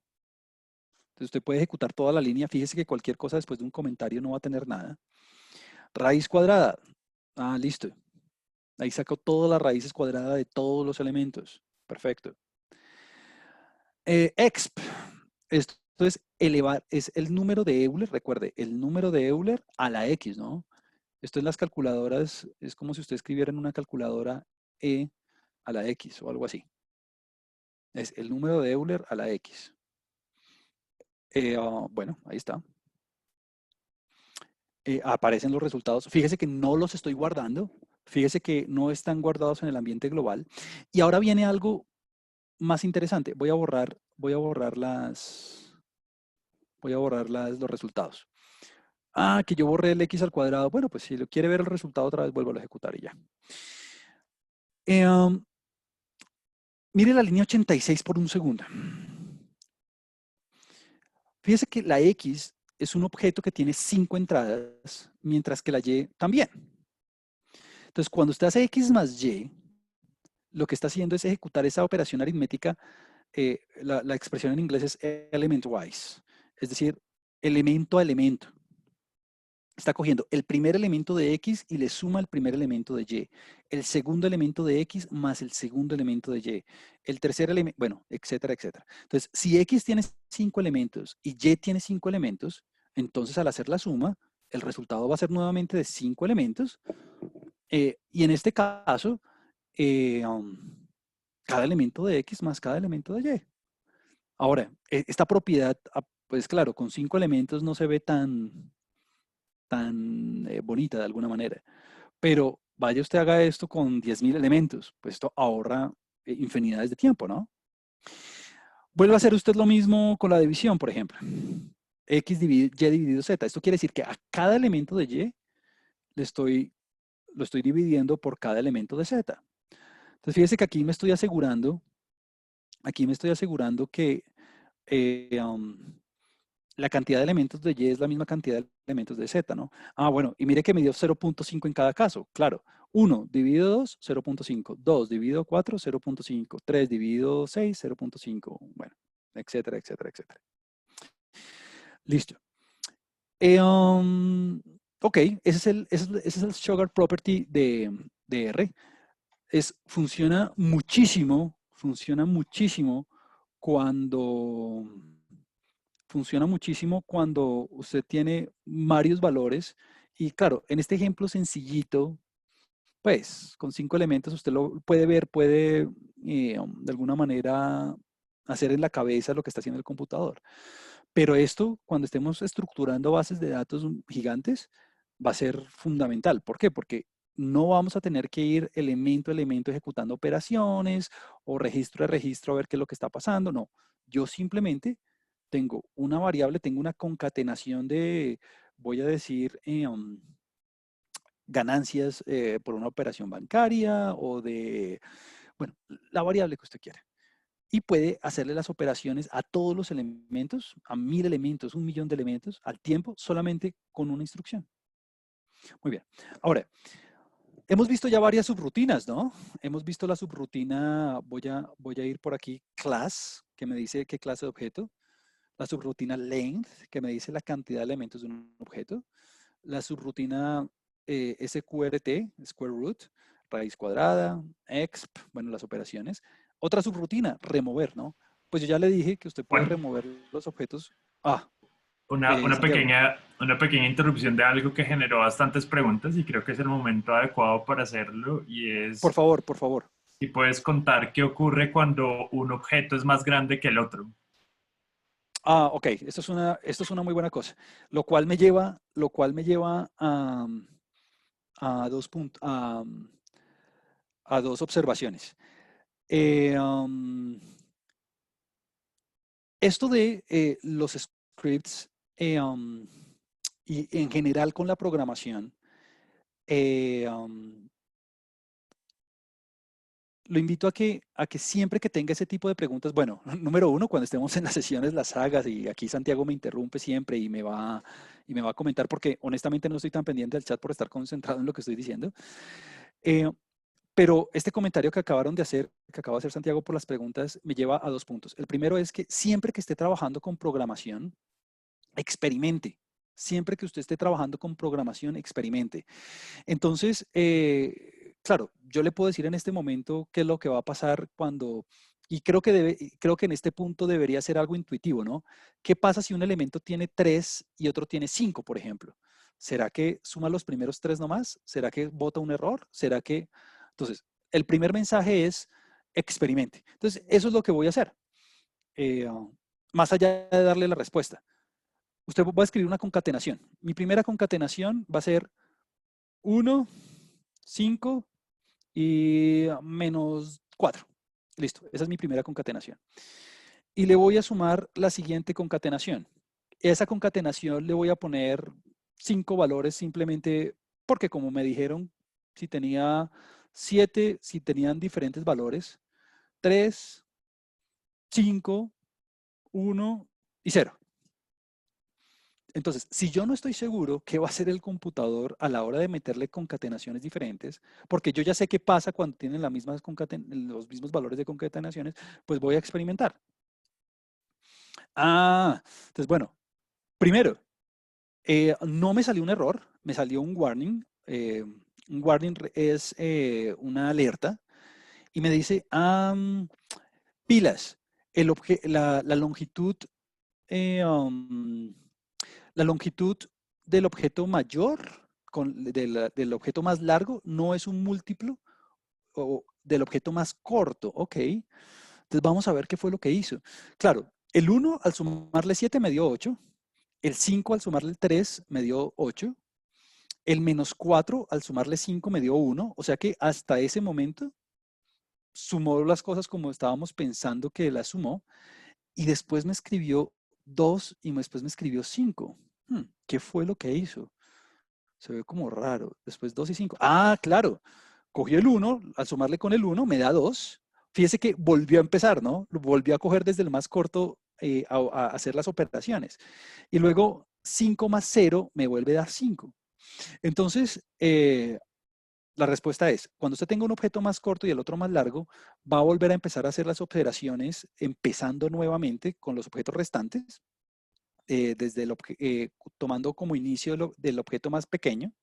entonces usted puede ejecutar toda la línea. Fíjese que cualquier cosa después de un comentario no va a tener nada. Raíz cuadrada. Ah, listo. Ahí saco todas las raíces cuadradas de todos los elementos. Perfecto. Exp. Esto es elevar, es el número de Euler, recuerde, el número de Euler a la X, ¿no? Esto en las calculadoras es como si usted escribiera en una calculadora E a la X o algo así. Es el número de Euler a la X. Bueno, ahí está. Aparecen los resultados. Fíjese que no los estoy guardando. Fíjese que no están guardados en el ambiente global. Y ahora viene algo más interesante. Voy a borrar los resultados. Ah, que yo borré el x al cuadrado. Bueno, pues si lo quiere ver el resultado otra vez, vuelvo a ejecutar y ya. Mire la línea 86 por un segundo. Fíjese que la X es un objeto que tiene 5 entradas, mientras que la Y también. Entonces, cuando usted hace X más Y, lo que está haciendo es ejecutar esa operación aritmética. La expresión en inglés es element-wise, es decir, elemento a elemento. Está cogiendo el primer elemento de X y le suma el primer elemento de Y, el segundo elemento de X más el segundo elemento de Y, el tercer elemento, bueno, etcétera, etcétera. Entonces, si X tiene 5 elementos y Y tiene 5 elementos, entonces al hacer la suma, el resultado va a ser nuevamente de 5 elementos. Y en este caso, cada elemento de X más cada elemento de Y. Ahora, esta propiedad, pues claro, con 5 elementos no se ve tan bonita de alguna manera. Pero vaya usted haga esto con 10.000 elementos, pues esto ahorra infinidades de tiempo, ¿no? Vuelve a hacer usted lo mismo con la división, por ejemplo. X dividido, Y dividido Z. Esto quiere decir que a cada elemento de Y lo estoy dividiendo por cada elemento de Z. Entonces fíjese que aquí me estoy asegurando que la cantidad de elementos de Y es la misma cantidad de elementos de Z, ¿no? Ah, bueno, y mire que me dio 0.5 en cada caso. Claro, 1 dividido 2, 0.5. 2 dividido 4, 0.5. 3 dividido 6, 0.5. Bueno, etcétera, etcétera, etcétera. Listo. Ok, ese es el sugar property de R. Funciona muchísimo cuando usted tiene varios valores y claro, en este ejemplo sencillito, pues con 5 elementos usted lo puede ver, puede de alguna manera hacer en la cabeza lo que está haciendo el computador. Pero esto, cuando estemos estructurando bases de datos gigantes, va a ser fundamental. ¿Por qué? Porque no vamos a tener que ir elemento a elemento ejecutando operaciones o registro a registro a ver qué es lo que está pasando. No, yo simplemente tengo una variable, tengo una concatenación de, voy a decir, ganancias por una operación bancaria o de, bueno, la variable que usted quiera. Y puede hacerle las operaciones a todos los elementos, a 1000 elementos, 1.000.000 de elementos al tiempo, solamente con una instrucción. Muy bien. Ahora, hemos visto ya varias subrutinas, ¿no? Hemos visto la subrutina, voy a ir por aquí, class, que me dice qué clase de objeto. La subrutina length, que me dice la cantidad de elementos de un objeto. La subrutina SQRT, square root, raíz cuadrada, exp, bueno, las operaciones. Otra subrutina, remover, ¿no? Pues yo ya le dije que usted puede Bueno, remover los objetos. Ah, una Santiago, pequeña interrupción de algo que generó bastantes preguntas y creo que es el momento adecuado para hacerlo y por es favor, por favor. si puedes contar qué ocurre cuando un objeto es más grande que el otro. Ah, ok, esto es una muy buena cosa, lo cual me lleva a dos a dos observaciones. Eh, um, esto de los scripts y en general con la programación, lo invito a que siempre que tenga ese tipo de preguntas, bueno, número uno, cuando estemos en las sesiones las hagas y aquí Santiago me interrumpe siempre y me va a comentar porque honestamente no estoy tan pendiente del chat por estar concentrado en lo que estoy diciendo. Eh, pero este comentario que acabaron de hacer, que acaba de hacer Santiago por las preguntas, me lleva a dos puntos. El primero es que siempre que esté trabajando con programación, experimente. Siempre que usted esté trabajando con programación, experimente. Entonces, claro, yo le puedo decir en este momento qué es lo que va a pasar cuando, y creo que en este punto debería ser algo intuitivo, ¿no? ¿Qué pasa si un elemento tiene 3 y otro tiene 5, por ejemplo? ¿Será que suma los primeros 3 nomás? ¿Será que bota un error? ¿Será que...? Entonces, el primer mensaje es experimente. Entonces, eso es lo que voy a hacer. Eh, Más allá de darle la respuesta. Usted va a escribir una concatenación. Mi primera concatenación va a ser 1, 5 y menos 4. Listo, esa es mi primera concatenación. Y le voy a sumar la siguiente concatenación. Esa concatenación le voy a poner 5 valores simplemente porque como me dijeron, si tenía 7, si tenían diferentes valores, 3, 5, 1 y 0. Entonces, si yo no estoy seguro qué va a hacer el computador a la hora de meterle concatenaciones diferentes, porque yo ya sé qué pasa cuando tienen los mismos valores de concatenaciones, pues voy a experimentar. Entonces, bueno, primero, no me salió un error, me salió un warning. Un warning es una alerta y me dice, pilas, la longitud eh, um, la longitud del objeto mayor del objeto más largo no es un múltiplo o del objeto más corto. Ok, entonces vamos a ver qué fue lo que hizo. Claro, el 1 al sumarle 7 me dio 8, el 5 al sumarle 3 me dio 8, el menos 4 al sumarle 5 me dio 1, o sea que hasta ese momento sumó las cosas como estábamos pensando que las sumó y después me escribió 2 y después me escribió 5. ¿Qué fue lo que hizo? Se ve como raro. Después 2 y 5. Claro. Cogió el 1, al sumarle con el 1 me da 2. Fíjese que volvió a empezar, ¿no? Lo volvió a coger desde el más corto a hacer las operaciones. Y luego 5 más 0 me vuelve a dar 5. Entonces, la respuesta es, cuando usted tenga un objeto más corto y el otro más largo, va a volver a empezar a hacer las operaciones empezando nuevamente con los objetos restantes, tomando como inicio del objeto más pequeño.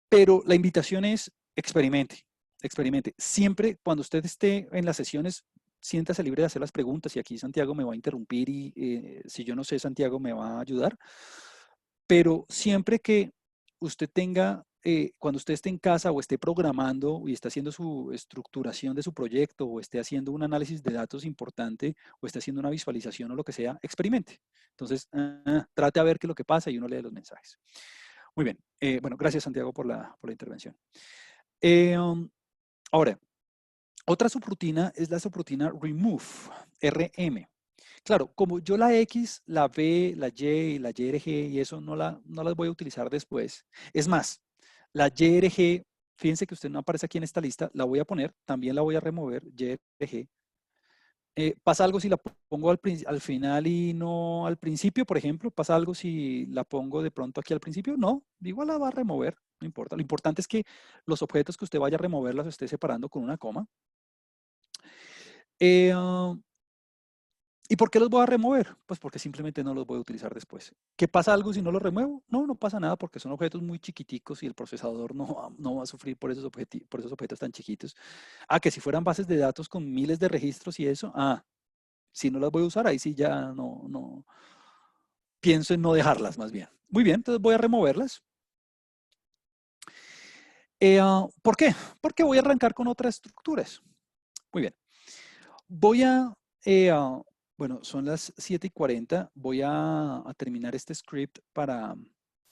Pero la invitación es experimente, experimente. Siempre cuando usted esté en las sesiones, siéntase libre de hacer las preguntas y aquí Santiago me va a interrumpir y si yo no sé, Santiago me va a ayudar. Pero siempre que usted tenga, cuando usted esté en casa o esté programando y esté haciendo su estructuración de su proyecto o esté haciendo un análisis de datos importante o esté haciendo una visualización o lo que sea, experimente. Entonces, trate a ver qué es lo que pasa y uno lee los mensajes. Muy bien. Bueno, gracias Santiago por la intervención. Ahora, otra subrutina es la subrutina remove, RM. Claro, como yo la X, la B, la Y y la YRG y eso no las voy a utilizar después. Es más, la YRG, fíjense que usted no aparece aquí en esta lista, la voy a poner, también la voy a remover, YRG. ¿Pasa algo si la pongo al final y no al principio, por ejemplo? ¿Pasa algo si la pongo de pronto aquí al principio? No, igual la va a remover, no importa. Lo importante es que los objetos que usted vaya a remover los esté separando con una coma. ¿Y por qué los voy a remover? Pues porque simplemente no los voy a utilizar después. ¿Qué pasa algo si no los remuevo? No, no pasa nada porque son objetos muy chiquiticos y el procesador no va a sufrir por esos objetos tan chiquitos. Que si fueran bases de datos con miles de registros y eso, si no las voy a usar, ahí sí ya no pienso en no dejarlas más bien. Muy bien, entonces voy a removerlas. ¿Por qué? Porque voy a arrancar con otras estructuras. Muy bien. Voy a, bueno, son las 7:40. Voy a terminar este script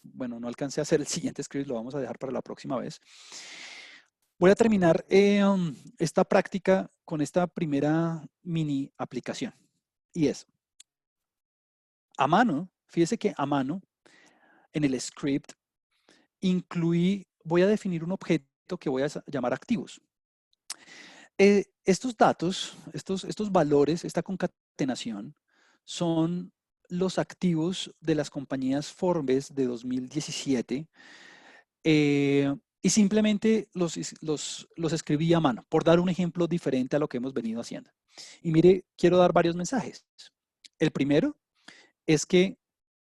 bueno, no alcancé a hacer el siguiente script, lo vamos a dejar para la próxima vez. Voy a terminar esta práctica con esta primera mini aplicación. Y es, a mano, fíjese que a mano, en el script, voy a definir un objeto que voy a llamar activos. Estos datos, estos valores, esta concatenación, son los activos de las compañías Forbes de 2017 y simplemente los escribí a mano, por dar un ejemplo diferente a lo que hemos venido haciendo. Y mire, quiero dar varios mensajes. El primero es que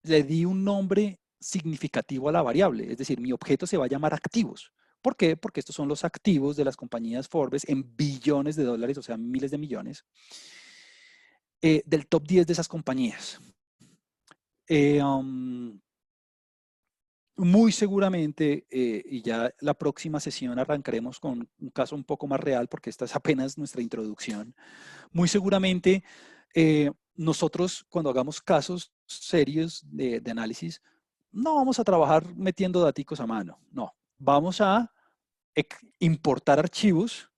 le di un nombre significativo a la variable, es decir, mi objeto se va a llamar activos. ¿Por qué? Porque estos son los activos de las compañías Forbes en billones de dólares, o sea, miles de millones, del top 10 de esas compañías. Muy seguramente, y ya la próxima sesión arrancaremos con un caso un poco más real, porque esta es apenas nuestra introducción. Muy seguramente, nosotros cuando hagamos casos serios de análisis, no vamos a trabajar metiendo daticos a mano, no. Vamos a importar archivos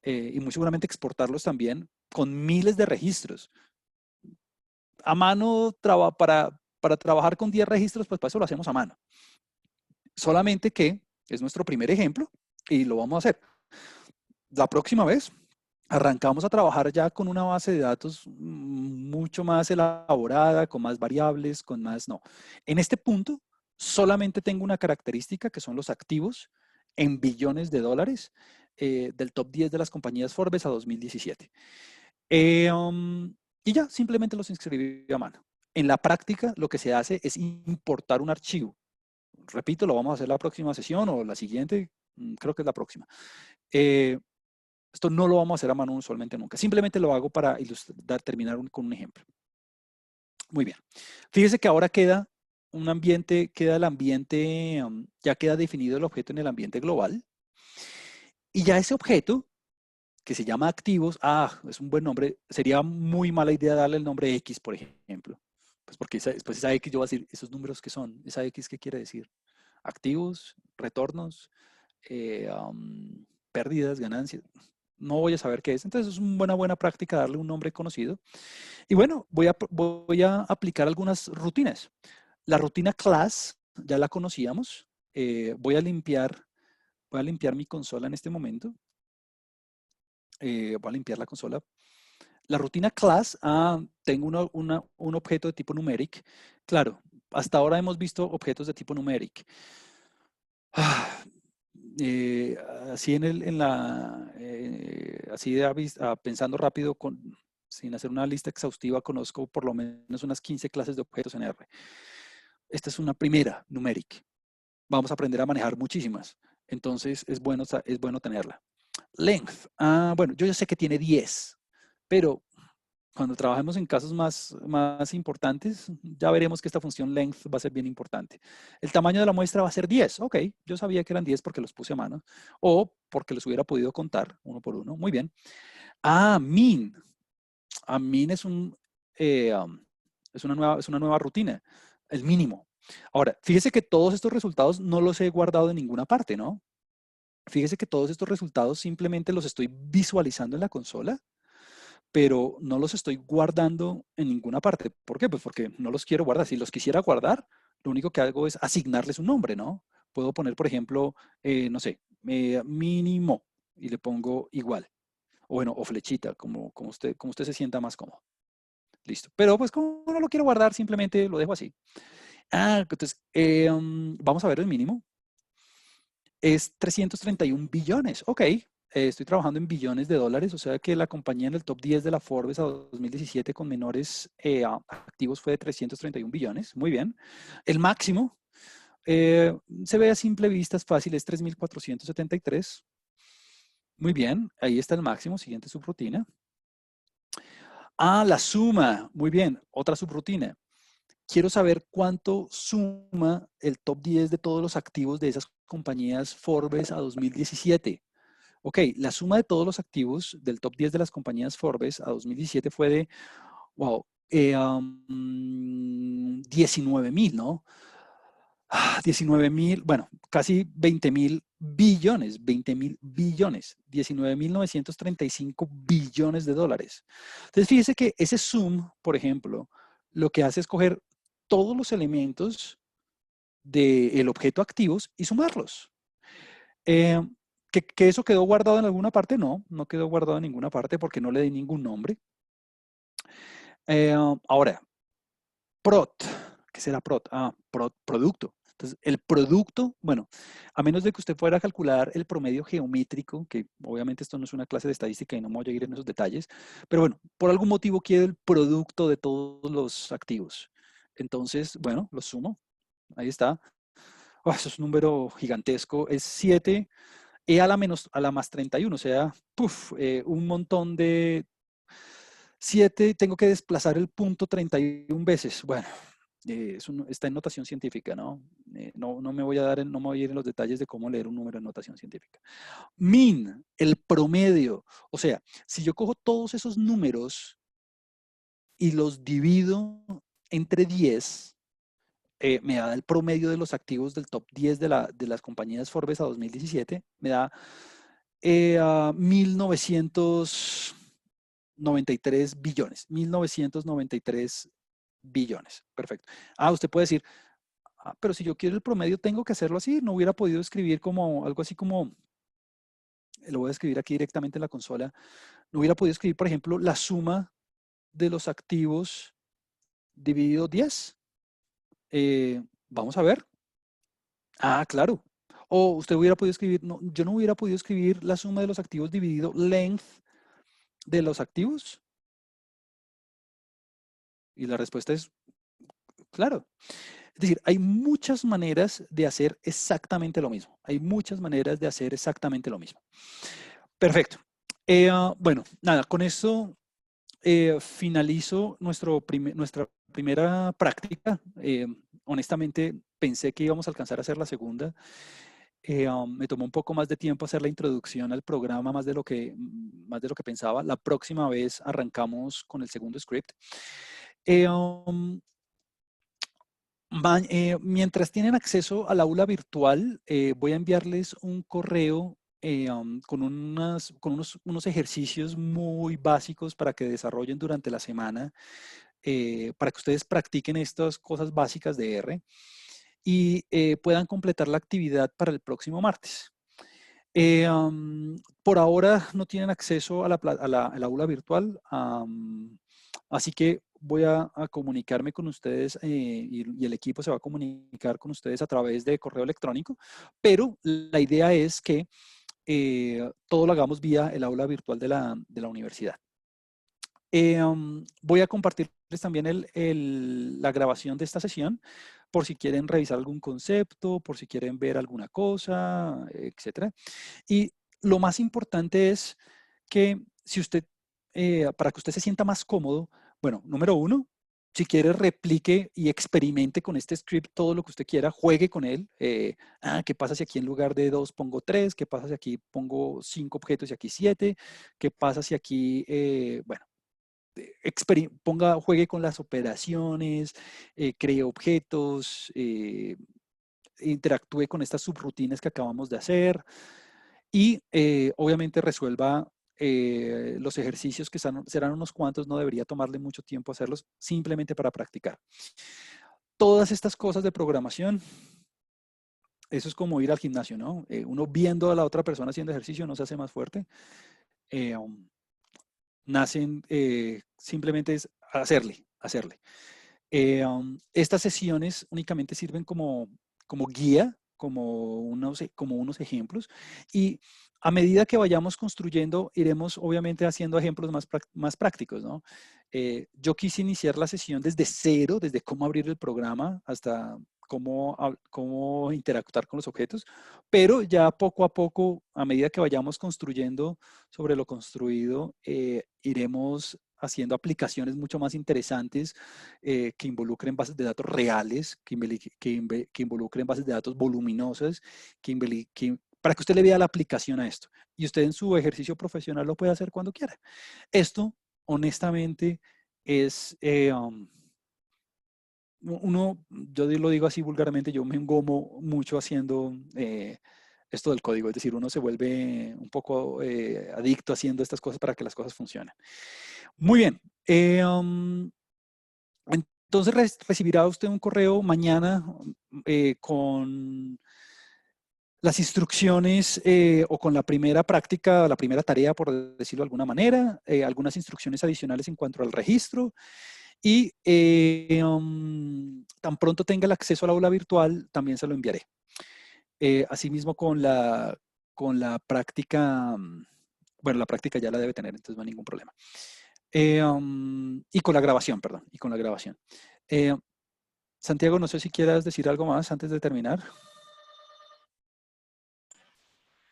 y muy seguramente exportarlos también con miles de registros. A mano, para trabajar con 10 registros, pues para eso lo hacemos a mano. Solamente que es nuestro primer ejemplo y lo vamos a hacer. La próxima vez arrancamos a trabajar ya con una base de datos mucho más elaborada, con más variables, con más, no. En este punto, solamente tengo una característica que son los activos en billones de dólares del top 10 de las compañías Forbes a 2017. Y ya, simplemente los inscribí a mano. En la práctica, lo que se hace es importar un archivo. Repito, lo vamos a hacer la próxima sesión o la siguiente, creo que es la próxima. Esto no lo vamos a hacer a mano usualmente nunca. Simplemente lo hago para terminar con un ejemplo. Muy bien. Fíjese que ahora queda un ambiente, ya queda definido el objeto en el ambiente global. Y ya ese objeto, que se llama activos, es un buen nombre. Sería muy mala idea darle el nombre X, por ejemplo. Pues porque después esa X yo voy a decir, ¿esos números qué son? ¿Esa X qué quiere decir? Activos, retornos, pérdidas, ganancias. No voy a saber qué es. Entonces es una buena práctica darle un nombre conocido. Y bueno, voy a aplicar algunas rutinas. La rutina class ya la conocíamos. Voy a limpiar mi consola en este momento. Voy a limpiar la consola. La rutina class, tengo un objeto de tipo numeric. Claro, hasta ahora hemos visto objetos de tipo numeric. Así pensando rápido, sin hacer una lista exhaustiva, conozco por lo menos unas 15 clases de objetos en R. Esta es una primera, numeric. Vamos a aprender a manejar muchísimas. Entonces es bueno tenerla. Length. Bueno, yo ya sé que tiene 10, pero cuando trabajemos en casos más importantes, ya veremos que esta función length va a ser bien importante. El tamaño de la muestra va a ser 10. Ok, yo sabía que eran 10 porque los puse a mano o porque los hubiera podido contar uno por uno. Muy bien. Mean. Mean es una nueva rutina, el mínimo. Ahora, fíjese que todos estos resultados no los he guardado en ninguna parte, ¿no? Fíjese que todos estos resultados simplemente los estoy visualizando en la consola, pero no los estoy guardando en ninguna parte. ¿Por qué? Pues porque no los quiero guardar. Si los quisiera guardar, lo único que hago es asignarles un nombre, ¿no? Puedo poner, por ejemplo, no sé, mínimo y le pongo igual. O bueno, o flechita, como usted se sienta más cómodo. Listo. Pero pues como no lo quiero guardar, simplemente lo dejo así. Entonces, vamos a ver el mínimo. Es 331 billones. Ok, estoy trabajando en billones de dólares, o sea que la compañía en el top 10 de la Forbes a 2017 con menores activos fue de 331 billones. Muy bien. El máximo se ve a simple vista, es fácil, es 3.473. Muy bien, ahí está el máximo. Siguiente subrutina. La suma. Muy bien, otra subrutina. Quiero saber cuánto suma el top 10 de todos los activos de esas compañías Forbes a 2017. Ok, la suma de todos los activos del top 10 de las compañías Forbes a 2017 fue de, wow, 19,000, ¿no? 19.000, bueno, casi 20.000 billones, 20.000 billones, 19.935 billones de dólares. Entonces, fíjese que ese sum, por ejemplo, lo que hace es coger todos los elementos del objeto activos y sumarlos. Eh, ¿Que eso quedó guardado en alguna parte? No, no quedó guardado en ninguna parte porque no le di ningún nombre. Ahora, PROT. ¿Qué será PROT? Producto. Entonces, el producto, bueno, a menos de que usted fuera a calcular el promedio geométrico, que obviamente esto no es una clase de estadística y no me voy a ir en esos detalles, pero bueno, por algún motivo quiero el producto de todos los activos. Entonces, bueno, lo sumo. Ahí está. Oh, eso es un número gigantesco. Es 7 e a la más 31, o sea, un montón de 7, tengo que desplazar el punto 31 veces. Bueno, está en notación científica, ¿no? No me voy a no me voy a ir en los detalles de cómo leer un número en notación científica. Mean, el promedio. O sea, si yo cojo todos esos números y los divido entre 10, me da el promedio de los activos del top 10 de las compañías Forbes a 2017, me da a 1993 billones, 1993 billones. Perfecto. Usted puede decir, pero si yo quiero el promedio tengo que hacerlo así, no hubiera podido escribir como algo así como, lo voy a escribir aquí directamente en la consola, no hubiera podido escribir, por ejemplo, la suma de los activos dividido 10. Vamos a ver. Claro. O usted hubiera podido escribir, no, yo no hubiera podido escribir la suma de los activos dividido length de los activos. Y la respuesta es claro. Es decir, hay muchas maneras de hacer exactamente lo mismo. Hay muchas maneras de hacer exactamente lo mismo. Perfecto. Bueno, nada, con esto finalizo nuestra primera práctica. Honestamente, pensé que íbamos a alcanzar a hacer la segunda. Me tomó un poco más de tiempo hacer la introducción al programa, más de lo que pensaba. La próxima vez arrancamos con el segundo script. Mientras tienen acceso al aula virtual, voy a enviarles un correo con unos ejercicios muy básicos para que desarrollen durante la semana, para que ustedes practiquen estas cosas básicas de R y puedan completar la actividad para el próximo martes. Por ahora no tienen acceso al aula virtual, así que voy a comunicarme con ustedes y el equipo se va a comunicar con ustedes a través de correo electrónico, pero la idea es que todo lo hagamos vía el aula virtual de la universidad. Voy a compartirles también la grabación de esta sesión por si quieren revisar algún concepto, por si quieren ver alguna cosa, etcétera. Y lo más importante es que si usted, para que usted se sienta más cómodo, bueno, número uno, si quiere replique y experimente con este script todo lo que usted quiera, juegue con él. ¿Qué pasa si aquí en lugar de 2 pongo 3? ¿Qué pasa si aquí pongo 5 objetos y aquí 7? ¿Qué pasa si aquí, bueno, juegue con las operaciones, cree objetos, interactúe con estas subrutinas que acabamos de hacer y obviamente resuelva los ejercicios que serán unos cuantos, no debería tomarle mucho tiempo hacerlos, simplemente para practicar. Todas estas cosas de programación, eso es como ir al gimnasio, ¿no? Uno viendo a la otra persona haciendo ejercicio no se hace más fuerte. Nacen, simplemente es hacerle. Estas sesiones únicamente sirven como guía, como unos ejemplos, y a medida que vayamos construyendo, iremos obviamente haciendo ejemplos más prácticos, ¿no? Yo quise iniciar la sesión desde cero, desde cómo abrir el programa hasta cómo interactuar con los objetos, pero ya poco a poco, a medida que vayamos construyendo sobre lo construido, iremos haciendo aplicaciones mucho más interesantes que involucren bases de datos reales, que involucren bases de datos voluminosas, para que usted le vea la aplicación a esto. Y usted en su ejercicio profesional lo puede hacer cuando quiera. Esto, honestamente, es yo lo digo así vulgarmente, yo me engomo mucho haciendo esto del código, es decir, uno se vuelve un poco adicto haciendo estas cosas para que las cosas funcionen. Muy bien. Entonces recibirá usted un correo mañana con las instrucciones o con la primera práctica, la primera tarea, por decirlo de alguna manera, algunas instrucciones adicionales en cuanto al registro y tan pronto tenga el acceso al aula virtual, también se lo enviaré. Asimismo, con la práctica, bueno, la práctica ya la debe tener, entonces no hay ningún problema. Y con la grabación, perdón, y con la grabación. Santiago, no sé si quieras decir algo más antes de terminar.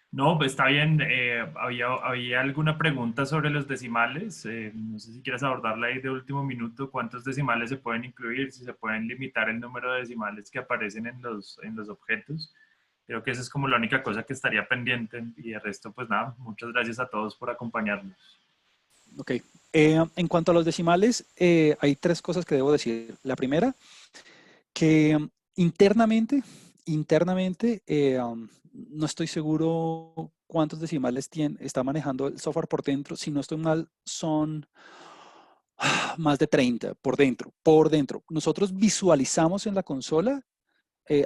No, pues está bien. Había alguna pregunta sobre los decimales. No sé si quieres abordarla ahí de último minuto. ¿Cuántos decimales se pueden incluir? Si se pueden limitar el número de decimales que aparecen en los objetos. Creo que esa es como la única cosa que estaría pendiente. Y el resto, pues nada, muchas gracias a todos por acompañarnos. Ok. En cuanto a los decimales, hay tres cosas que debo decir. La primera, que internamente no estoy seguro cuántos decimales está manejando el software por dentro. Si no estoy mal, son más de 30 por dentro. Por dentro. Nosotros visualizamos en la consola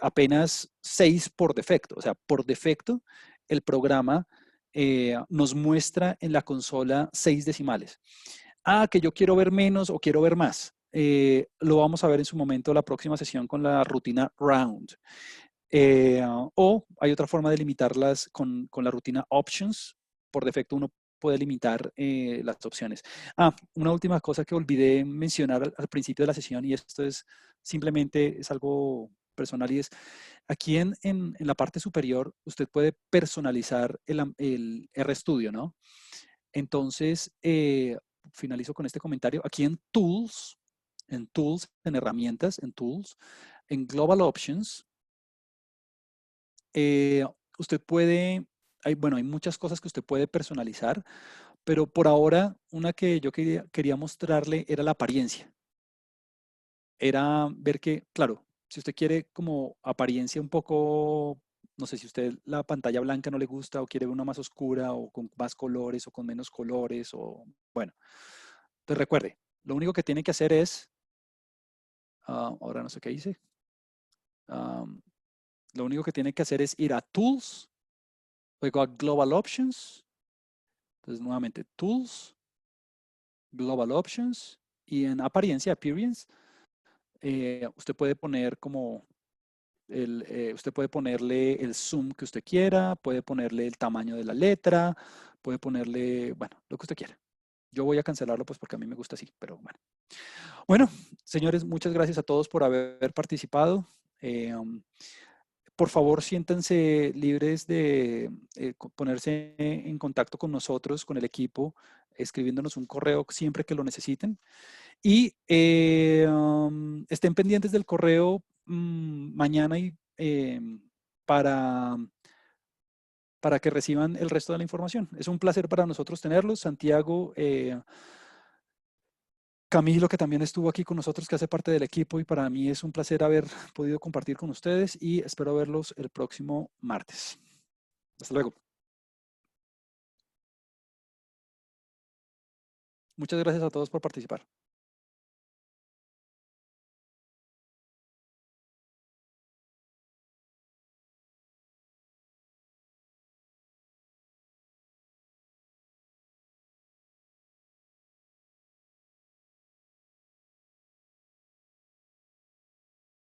apenas 6 por defecto. O sea, por defecto, el programa nos muestra en la consola 6 decimales. Que yo quiero ver menos o quiero ver más. Lo vamos a ver en su momento la próxima sesión con la rutina round. O hay otra forma de limitarlas con la rutina options. Por defecto uno puede limitar las opciones. Una última cosa que olvidé mencionar al principio de la sesión, y esto es simplemente es algo personal, y es aquí en la parte superior usted puede personalizar el RStudio, ¿no? Entonces, finalizo con este comentario. Aquí en Tools, en Herramientas, en Tools, en Global Options, usted puede, bueno, hay muchas cosas que usted puede personalizar, pero por ahora una que yo quería mostrarle era la apariencia. Era ver que, claro, si usted quiere como apariencia un poco, no sé si usted la pantalla blanca no le gusta o quiere una más oscura o con más colores o con menos colores o bueno. Entonces recuerde, lo único que tiene que hacer es, ahora no sé qué hice, lo único que tiene que hacer es ir a Tools, luego a Global Options, entonces nuevamente Tools, Global Options y en apariencia, Appearance, usted puede poner como usted puede ponerle el zoom que usted quiera, puede ponerle el tamaño de la letra, puede ponerle, bueno, lo que usted quiera. Yo voy a cancelarlo pues porque a mí me gusta así, pero bueno. Bueno, señores, muchas gracias a todos por haber participado. Por favor, siéntanse libres de ponerse en contacto con nosotros, con el equipo, escribiéndonos un correo siempre que lo necesiten. Y estén pendientes del correo mañana para, para que reciban el resto de la información. Es un placer para nosotros tenerlos. Santiago, Camilo, que también estuvo aquí con nosotros, que hace parte del equipo, y para mí es un placer haber podido compartir con ustedes y espero verlos el próximo martes. Hasta luego. Muchas gracias a todos por participar.